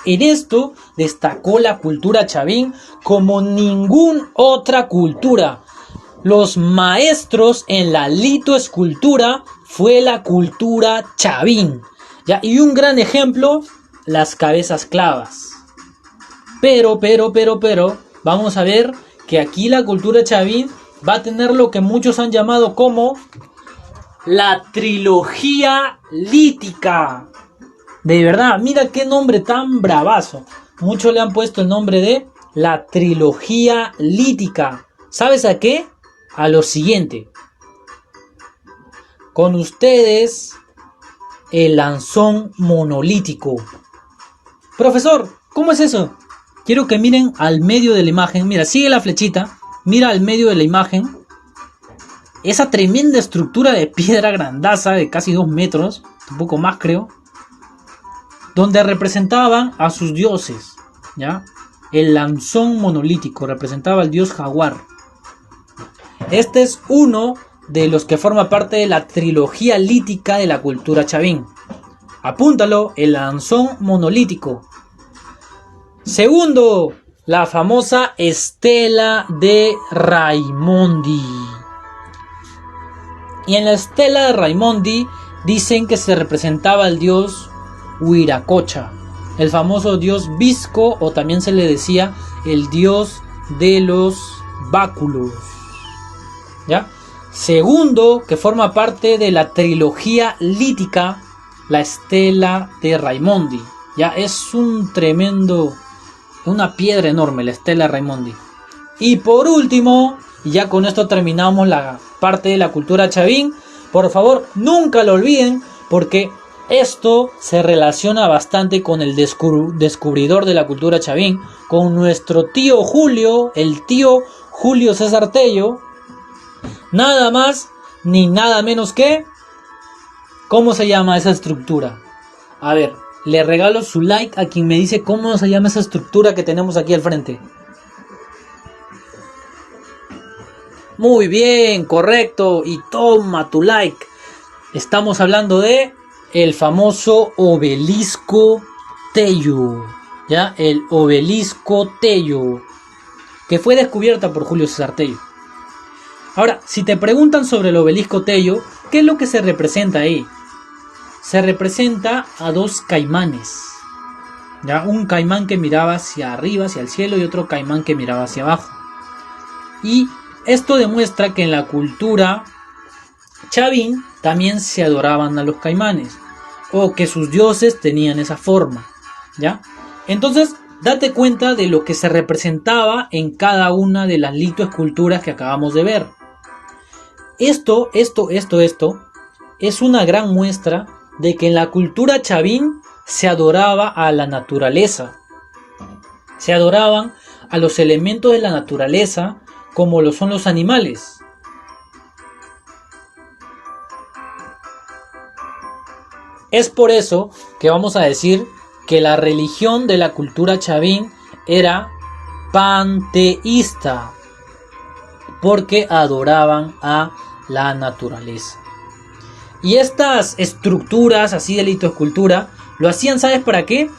En esto destacó la cultura chavín como ninguna otra cultura. Los maestros en la litoescultura fue la cultura chavín, ¿ya? Y un gran ejemplo, las cabezas clavas. Pero, vamos a ver que aquí la cultura chavín va a tener lo que muchos han llamado como la trilogía lítica. De verdad, mira qué nombre tan bravazo. Muchos le han puesto el nombre de la trilogía lítica. ¿Sabes a qué? A lo siguiente. Con ustedes, el lanzón monolítico. Profesor, ¿cómo es eso? Quiero que miren al medio de la imagen. Mira, sigue la flechita. Mira al medio de la imagen. Esa tremenda estructura de piedra grandaza de casi 2 metros, un poco más creo, donde representaban a sus dioses, ¿ya? El lanzón monolítico representaba al dios jaguar. Este es uno de los que forma parte de la trilogía lítica de la cultura chavín. Apúntalo, el lanzón monolítico. Segundo, la famosa estela de Raimondi. Y en la estela de Raimondi dicen que se representaba al dios Huiracocha, el famoso dios visco, o también se le decía el dios de los báculos, ¿ya? Segundo, que forma parte de la trilogía lítica, la estela de Raimondi. Ya es un tremendo, una piedra enorme, la estela de Raimondi. Y por último, y ya con esto terminamos la parte de la cultura chavín. Por favor, nunca lo olviden, porque esto se relaciona bastante con el descubridor de la cultura chavín, con nuestro tío Julio, el tío Julio César Tello. Nada más ni nada menos que... ¿Cómo se llama esa estructura? A ver, le regalo su like a quien me dice cómo se llama esa estructura que tenemos aquí al frente. Muy bien, correcto. Y toma tu like. Estamos hablando de el famoso obelisco Tello. ¿Ya? El obelisco Tello, que fue descubierta por Julio César Tello. Ahora, si te preguntan sobre el obelisco Tello, ¿qué es lo que se representa ahí? Se representa a dos caimanes. ¿Ya? Un caimán que miraba hacia arriba, hacia el cielo, y otro caimán que miraba hacia abajo. Y esto demuestra que en la cultura chavín también se adoraban a los caimanes, o que sus dioses tenían esa forma, ¿ya? Entonces, date cuenta de lo que se representaba en cada una de las litoesculturas que acabamos de ver. Esto es una gran muestra de que en la cultura chavín se adoraba a la naturaleza. Se adoraban a los elementos de la naturaleza, como lo son los animales. Es por eso que vamos a decir que la religión de la cultura chavín era panteísta, porque adoraban a la naturaleza. Y estas estructuras así de litoescultura lo hacían, ¿sabes para qué?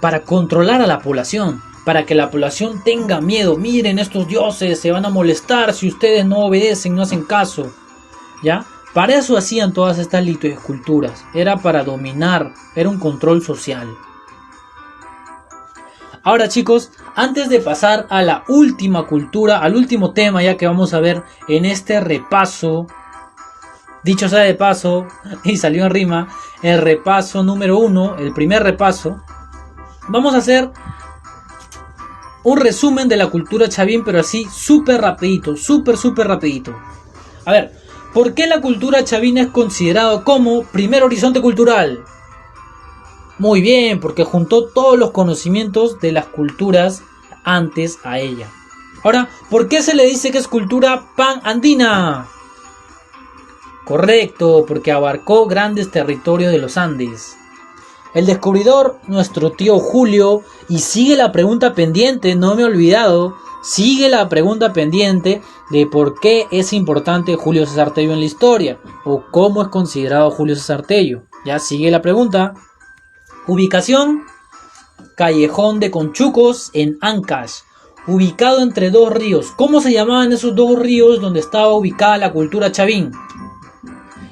Para controlar a la población, para que la población tenga miedo. Miren, estos dioses se van a molestar si ustedes no obedecen, no hacen caso, ¿ya? Para eso hacían todas estas litoesculturas. Era para dominar, era un control social. Ahora, chicos, antes de pasar a la última cultura, al último tema ya que vamos a ver en este repaso, dicho sea de paso, y salió en rima, el repaso número 1, el primer repaso, vamos a hacer un resumen de la cultura chavín, pero así súper rapidito, súper rapidito. A ver, ¿por qué la cultura chavín es considerado como primer horizonte cultural? Muy bien, porque juntó todos los conocimientos de las culturas antes a ella. Ahora, ¿por qué se le dice que es cultura pan-andina? Correcto, porque abarcó grandes territorios de los Andes. El descubridor, nuestro tío Julio, y sigue la pregunta pendiente, no me he olvidado, sigue la pregunta pendiente de por qué es importante Julio César Tello en la historia, o cómo es considerado Julio César Tello. Ya sigue la pregunta. Ubicación: Callejón de Conchucos en Ancash, ubicado entre dos ríos. ¿Cómo se llamaban esos dos ríos donde estaba ubicada la cultura chavín?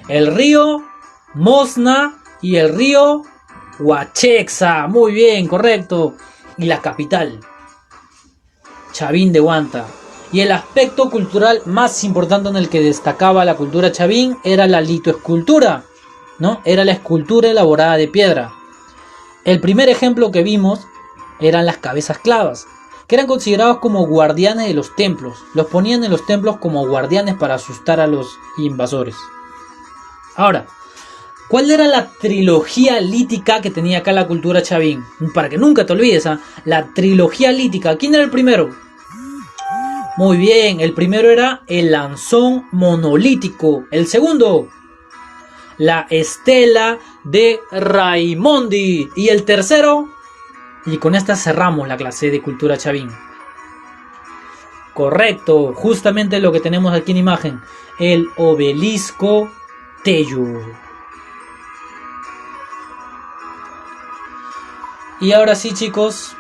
El río Mosna y el río Huachexa. Muy bien, correcto. Y la capital, Chavín de Huanta. Y el aspecto cultural más importante en el que destacaba la cultura chavín era la litoescultura, ¿no? Era la escultura elaborada de piedra. El primer ejemplo que vimos eran las cabezas clavas, que eran considerados como guardianes de los templos. Los ponían en los templos como guardianes para asustar a los invasores. Ahora, ¿cuál era la trilogía lítica que tenía acá la cultura chavín? Para que nunca te olvides, ¿eh? La trilogía lítica. ¿Quién era el primero? Muy bien, el primero era el lanzón monolítico. El segundo, la estela de Raimondi. Y el tercero, y con esta cerramos la clase de cultura chavín. Correcto, justamente lo que tenemos aquí en imagen, el obelisco Tello. Y ahora sí, chicos,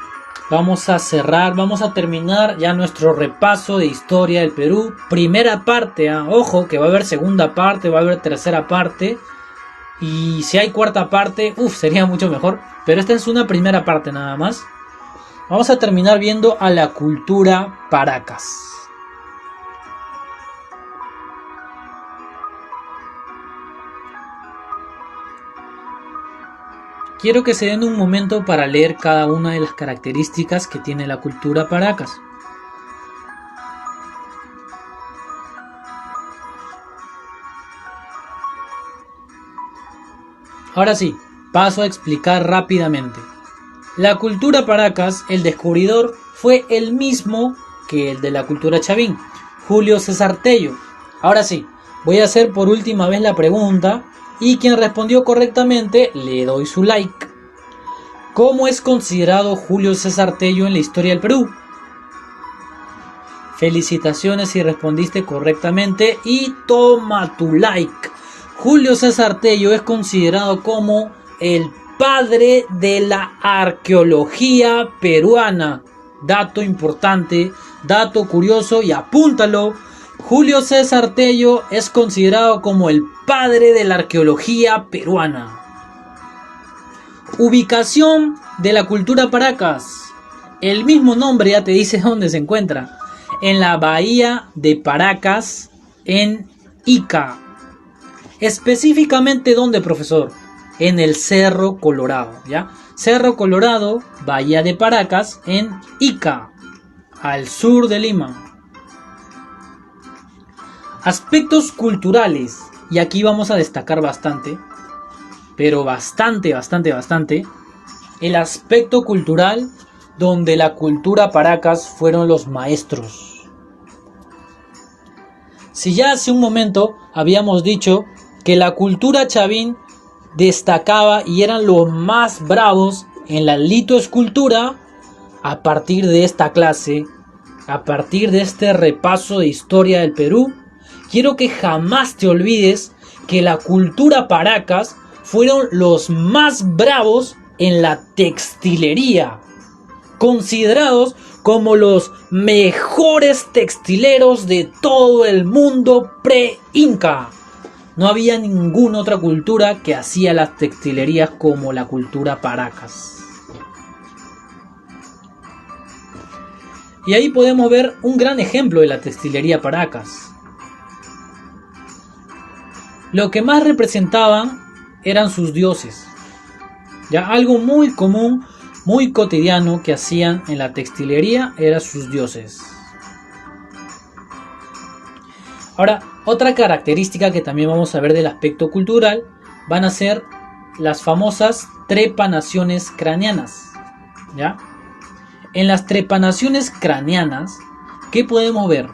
vamos a cerrar, vamos a terminar ya nuestro repaso de historia del Perú. Primera parte, ¿eh? Ojo que va a haber segunda parte, va a haber tercera parte. Y si hay cuarta parte, sería mucho mejor. Pero esta es una primera parte nada más. Vamos a terminar viendo a la cultura Paracas. Quiero que se den un momento para leer cada una de las características que tiene la cultura Paracas. Ahora sí, paso a explicar rápidamente. La cultura Paracas, el descubridor fue el mismo que el de la cultura chavín, Julio César Tello. Ahora sí, voy a hacer por última vez la pregunta y quien respondió correctamente le doy su like. ¿Cómo es considerado Julio César Tello en la historia del Perú? Felicitaciones si respondiste correctamente y toma tu like. Julio César Tello es considerado como el padre de la arqueología peruana. Dato importante, dato curioso y apúntalo. Julio César Tello es considerado como el padre de la arqueología peruana. Ubicación de la cultura Paracas. El mismo nombre ya te dice dónde se encuentra. En la bahía de Paracas, en Ica. Específicamente, ¿dónde, profesor? En el Cerro Colorado, ¿ya? Cerro Colorado, bahía de Paracas, en Ica, al sur de Lima. Aspectos culturales, y aquí vamos a destacar bastante, pero bastante, el aspecto cultural donde la cultura Paracas fueron los maestros. Si ya hace un momento habíamos dicho que la cultura chavín destacaba y eran los más bravos en la litoescultura, a partir de esta clase, a partir de este repaso de historia del Perú, quiero que jamás te olvides que la cultura Paracas fueron los más bravos en la textilería, considerados como los mejores textileros de todo el mundo pre-inca. No había ninguna otra cultura que hacía las textilerías como la cultura Paracas. Y ahí podemos ver un gran ejemplo de la textilería Paracas. Lo que más representaban eran sus dioses. Ya algo muy común, muy cotidiano que hacían en la textilería eran sus dioses. Ahora, otra característica que también vamos a ver del aspecto cultural van a ser las famosas trepanaciones craneanas. ¿Ya? En las trepanaciones craneanas, ¿qué podemos ver?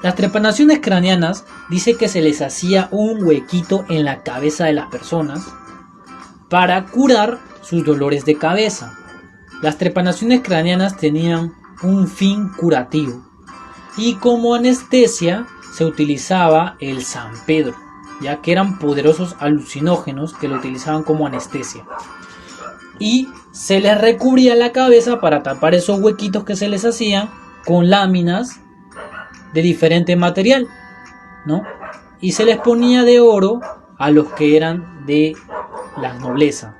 Las trepanaciones craneanas dice que se les hacía un huequito en la cabeza de las personas para curar sus dolores de cabeza. Las trepanaciones craneanas tenían un fin curativo y como anestesia se utilizaba el San Pedro, ya que eran poderosos alucinógenos que lo utilizaban como anestesia. Y se les recubría la cabeza para tapar esos huequitos que se les hacían con láminas de diferente material, ¿no? Y se les ponía de oro a los que eran de la nobleza.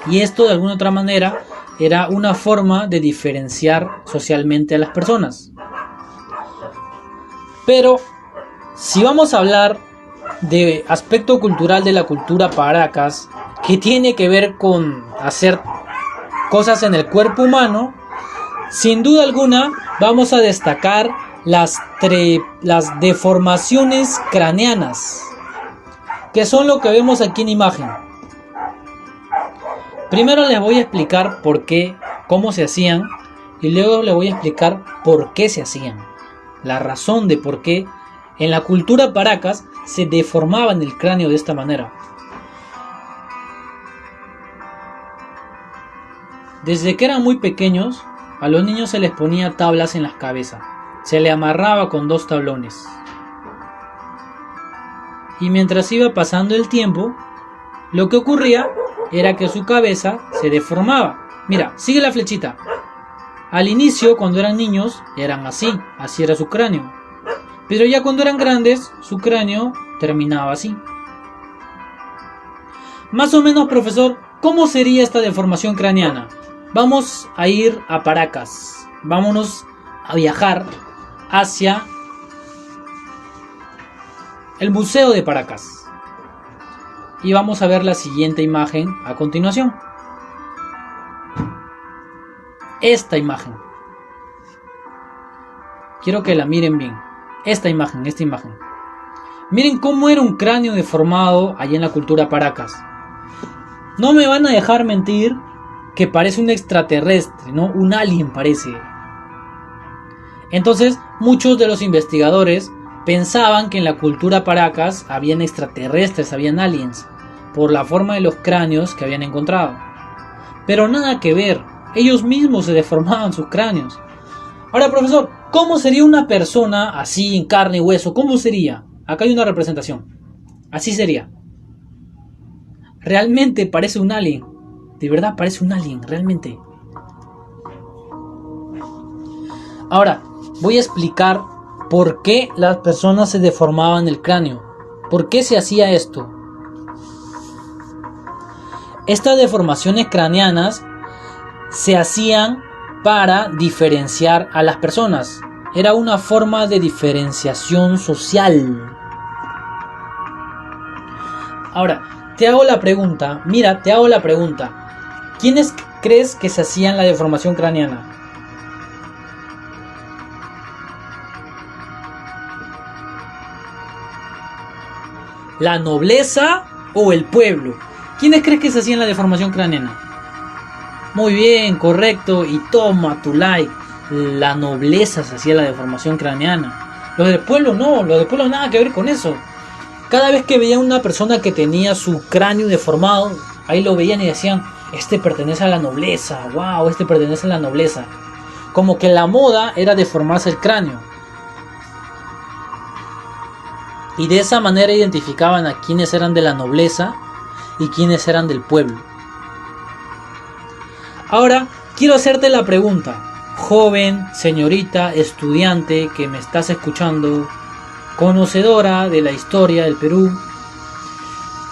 Y esto de alguna otra manera era una forma de diferenciar socialmente a las personas. Pero si vamos a hablar de aspecto cultural de la cultura Paracas, que tiene que ver con hacer cosas en el cuerpo humano, sin duda alguna vamos a destacar las deformaciones craneanas, que son lo que vemos aquí en imagen. Primero les voy a explicar por qué, cómo se hacían, y luego les voy a explicar por qué se hacían. La razón de por qué en la cultura Paracas se deformaban el cráneo de esta manera. Desde que eran muy pequeños, a los niños se les ponía tablas en las cabezas. Se le amarraba con 2 tablones. Y mientras iba pasando el tiempo, lo que ocurría era que su cabeza se deformaba. Mira, sigue la flechita. Al inicio, cuando eran niños, eran así era su cráneo. Pero ya cuando eran grandes, su cráneo terminaba así. Más o menos, profesor, ¿cómo sería esta deformación craneana? Vamos a ir a Paracas. Vámonos a viajar hacia el Museo de Paracas. Y vamos a ver la siguiente imagen a continuación. Esta imagen. Quiero que la miren bien. Esta imagen. Miren cómo era un cráneo deformado allá en la cultura Paracas. No me van a dejar mentir que parece un extraterrestre, ¿no? Un alien parece. Entonces, muchos de los investigadores pensaban que en la cultura Paracas habían extraterrestres, habían aliens, por la forma de los cráneos que habían encontrado. Pero nada que ver, ellos mismos se deformaban sus cráneos. Ahora, profesor, ¿cómo sería una persona así en carne y hueso? ¿Cómo sería? Acá hay una representación. Así sería. Realmente parece un alien. De verdad parece un alien, realmente. Ahora, voy a explicar por qué las personas se deformaban el cráneo. ¿Por qué se hacía esto? Estas deformaciones craneanas se hacían para diferenciar a las personas. Era una forma de diferenciación social. Ahora, te hago la pregunta. Mira, te hago la pregunta. ¿Quiénes crees que se hacían la deformación craneana? ¿La nobleza o el pueblo? ¿Quiénes crees que se hacían la deformación craneana? Muy bien, correcto. Y toma tu like. La nobleza se hacía la deformación craneana. Los del pueblo no, los del pueblo nada que ver con eso. Cada vez que veían una persona que tenía su cráneo deformado, ahí lo veían y decían, este pertenece a la nobleza, wow, este pertenece a la nobleza. Como que la moda era deformarse el cráneo. Y de esa manera identificaban a quienes eran de la nobleza y quienes eran del pueblo. Ahora, quiero hacerte la pregunta, joven, señorita, estudiante que me estás escuchando, conocedora de la historia del Perú,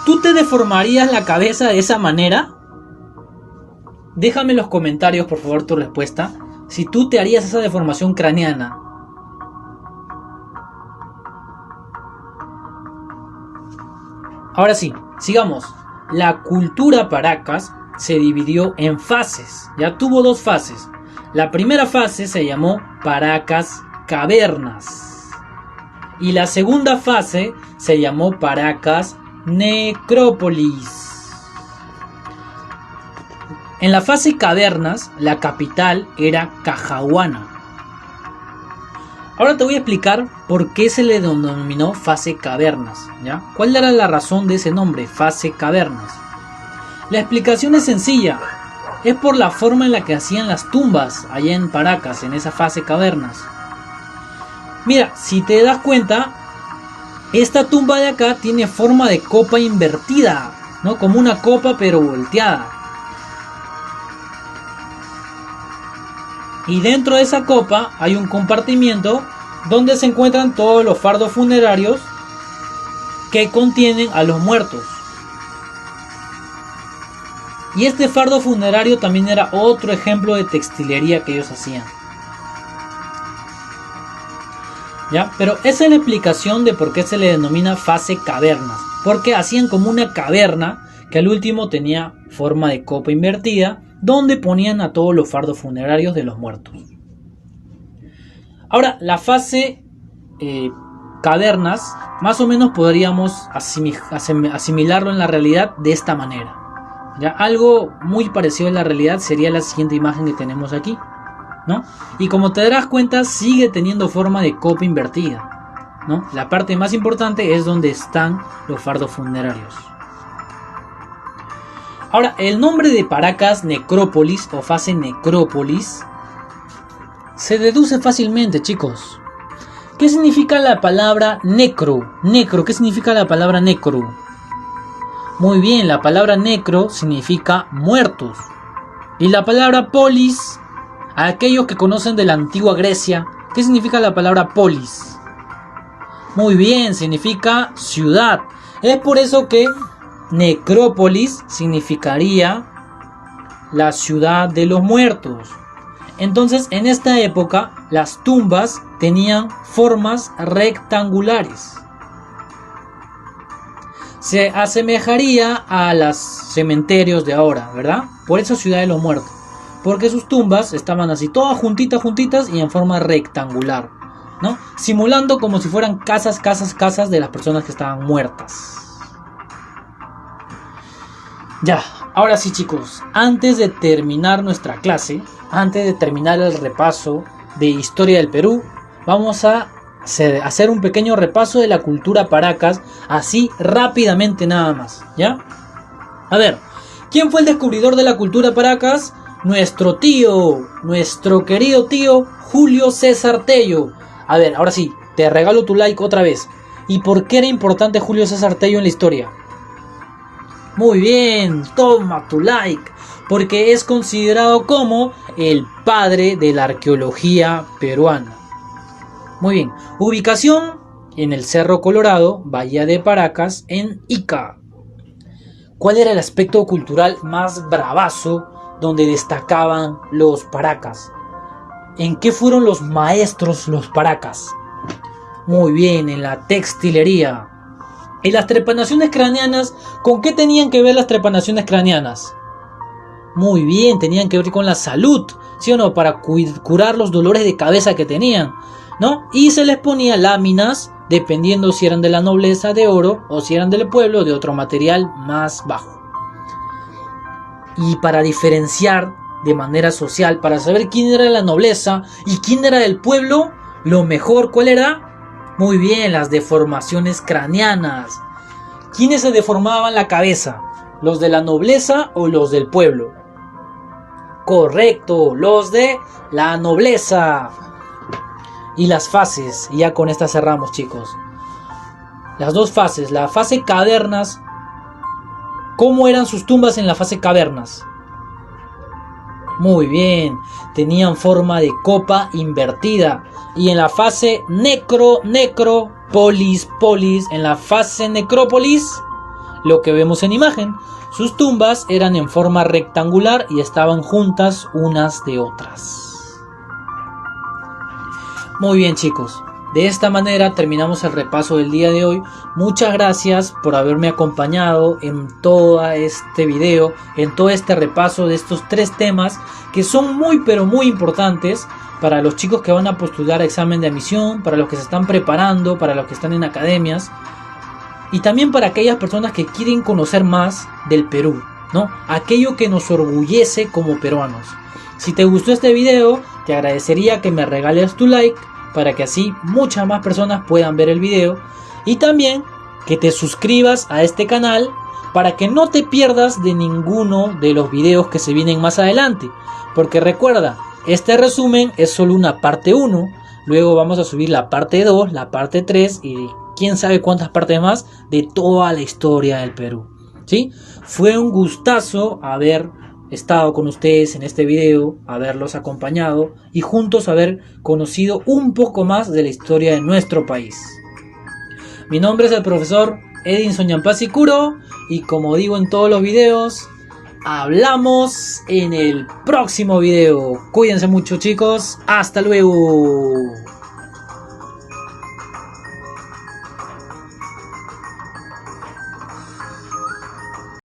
¿tú te deformarías la cabeza de esa manera? Déjame en los comentarios, por favor, tu respuesta. Si tú te harías esa deformación craneana. Ahora sí, sigamos. La cultura Paracas se dividió en fases. Ya tuvo dos fases. La primera fase se llamó Paracas Cavernas. Y la segunda fase se llamó Paracas Necrópolis. En la fase Cavernas, la capital era Cajahuana. Ahora te voy a explicar por qué se le denominó fase Cavernas, ¿ya? ¿Cuál era la razón de ese nombre, fase Cavernas? La explicación es sencilla. Es por la forma en la que hacían las tumbas allá en Paracas, en esa fase Cavernas. Mira, si te das cuenta, esta tumba de acá tiene forma de copa invertida, ¿no? Como una copa pero volteada. Y dentro de esa copa hay un compartimiento donde se encuentran todos los fardos funerarios que contienen a los muertos. Y este fardo funerario también era otro ejemplo de textilería que ellos hacían. ¿Ya? Pero esa es la explicación de por qué se le denomina fase cavernas. Porque hacían como una caverna que al último tenía forma de copa invertida, donde ponían a todos los fardos funerarios de los muertos. Ahora, la fase cavernas, más o menos podríamos asimilarlo en la realidad de esta manera. ¿Ya? Algo muy parecido a la realidad sería la siguiente imagen que tenemos aquí, ¿no? Y como te darás cuenta, sigue teniendo forma de copa invertida, ¿no? La parte más importante es donde están los fardos funerarios. Ahora, el nombre de Paracas Necrópolis o fase Necrópolis se deduce fácilmente, chicos. ¿Qué significa la palabra necro? Necro, ¿qué significa la palabra necro? Muy bien, la palabra necro significa muertos. Y la palabra polis, a aquellos que conocen de la antigua Grecia, ¿qué significa la palabra polis? Muy bien, significa ciudad. Es por eso que Necrópolis significaría la ciudad de los muertos. Entonces, en esta época, las tumbas tenían formas rectangulares. Se asemejaría a los cementerios de ahora, ¿verdad? Por eso ciudad de los muertos. Porque sus tumbas estaban así, todas juntitas y en forma rectangular, ¿no? Simulando como si fueran casas de las personas que estaban muertas. Ya, ahora sí, chicos, antes de terminar nuestra clase, antes de terminar el repaso de historia del Perú, vamos a hacer un pequeño repaso de la cultura Paracas, así rápidamente nada más, ¿ya? A ver, ¿quién fue el descubridor de la cultura Paracas? nuestro tío, nuestro querido tío Julio César Tello. A ver, ahora sí, te regalo tu like otra vez. ¿Y por qué era importante Julio César Tello en la historia? Muy bien, toma tu like. Porque es considerado como el padre de la arqueología peruana. Muy bien, ubicación en el Cerro Colorado, Bahía de Paracas, en Ica. ¿Cuál era el aspecto cultural más bravazo donde destacaban los paracas? ¿En qué fueron los maestros los paracas? Muy bien, en la textilería. ¿Y las trepanaciones craneanas? ¿Con qué tenían que ver las trepanaciones craneanas? Muy bien, tenían que ver con la salud, ¿sí o no? Para curar los dolores de cabeza que tenían, ¿no? Y se les ponía láminas, dependiendo si eran de la nobleza, de oro, o si eran del pueblo, de otro material más bajo. Y para diferenciar de manera social, para saber quién era la nobleza y quién era del pueblo, lo mejor, ¿cuál era? Muy bien, las deformaciones craneanas. ¿Quiénes se deformaban la cabeza? ¿Los de la nobleza o los del pueblo? Correcto, los de la nobleza. Y las fases, y ya con estas cerramos, chicos. Las dos fases, la fase cavernas. ¿Cómo eran sus tumbas en la fase cavernas? Muy bien, tenían forma de copa invertida. Y en la fase necrópolis, en la fase necrópolis, lo que vemos en imagen, sus tumbas eran en forma rectangular y estaban juntas unas de otras. Muy bien, chicos, de esta manera terminamos el repaso del día de hoy. Muchas gracias por haberme acompañado en todo este video, en todo este repaso de estos 3 temas que son muy pero muy importantes para los chicos que van a postular a examen de admisión, para los que se están preparando, para los que están en academias. Y también para aquellas personas que quieren conocer más del Perú, ¿no? Aquello que nos orgullece como peruanos. Si te gustó este video, te agradecería que me regales tu like para que así muchas más personas puedan ver el video. Y también que te suscribas a este canal para que no te pierdas de ninguno de los videos que se vienen más adelante. Porque recuerda, este resumen es solo una parte 1. Luego vamos a subir la parte 2, la parte 3 y quién sabe cuántas partes más de toda la historia del Perú, ¿sí? Fue un gustazo haber estado con ustedes en este video, haberlos acompañado y juntos haber conocido un poco más de la historia de nuestro país. Mi nombre es el profesor Edinson Yampasi Curo y como digo en todos los videos, hablamos en el próximo video. Cuídense mucho, chicos, hasta luego.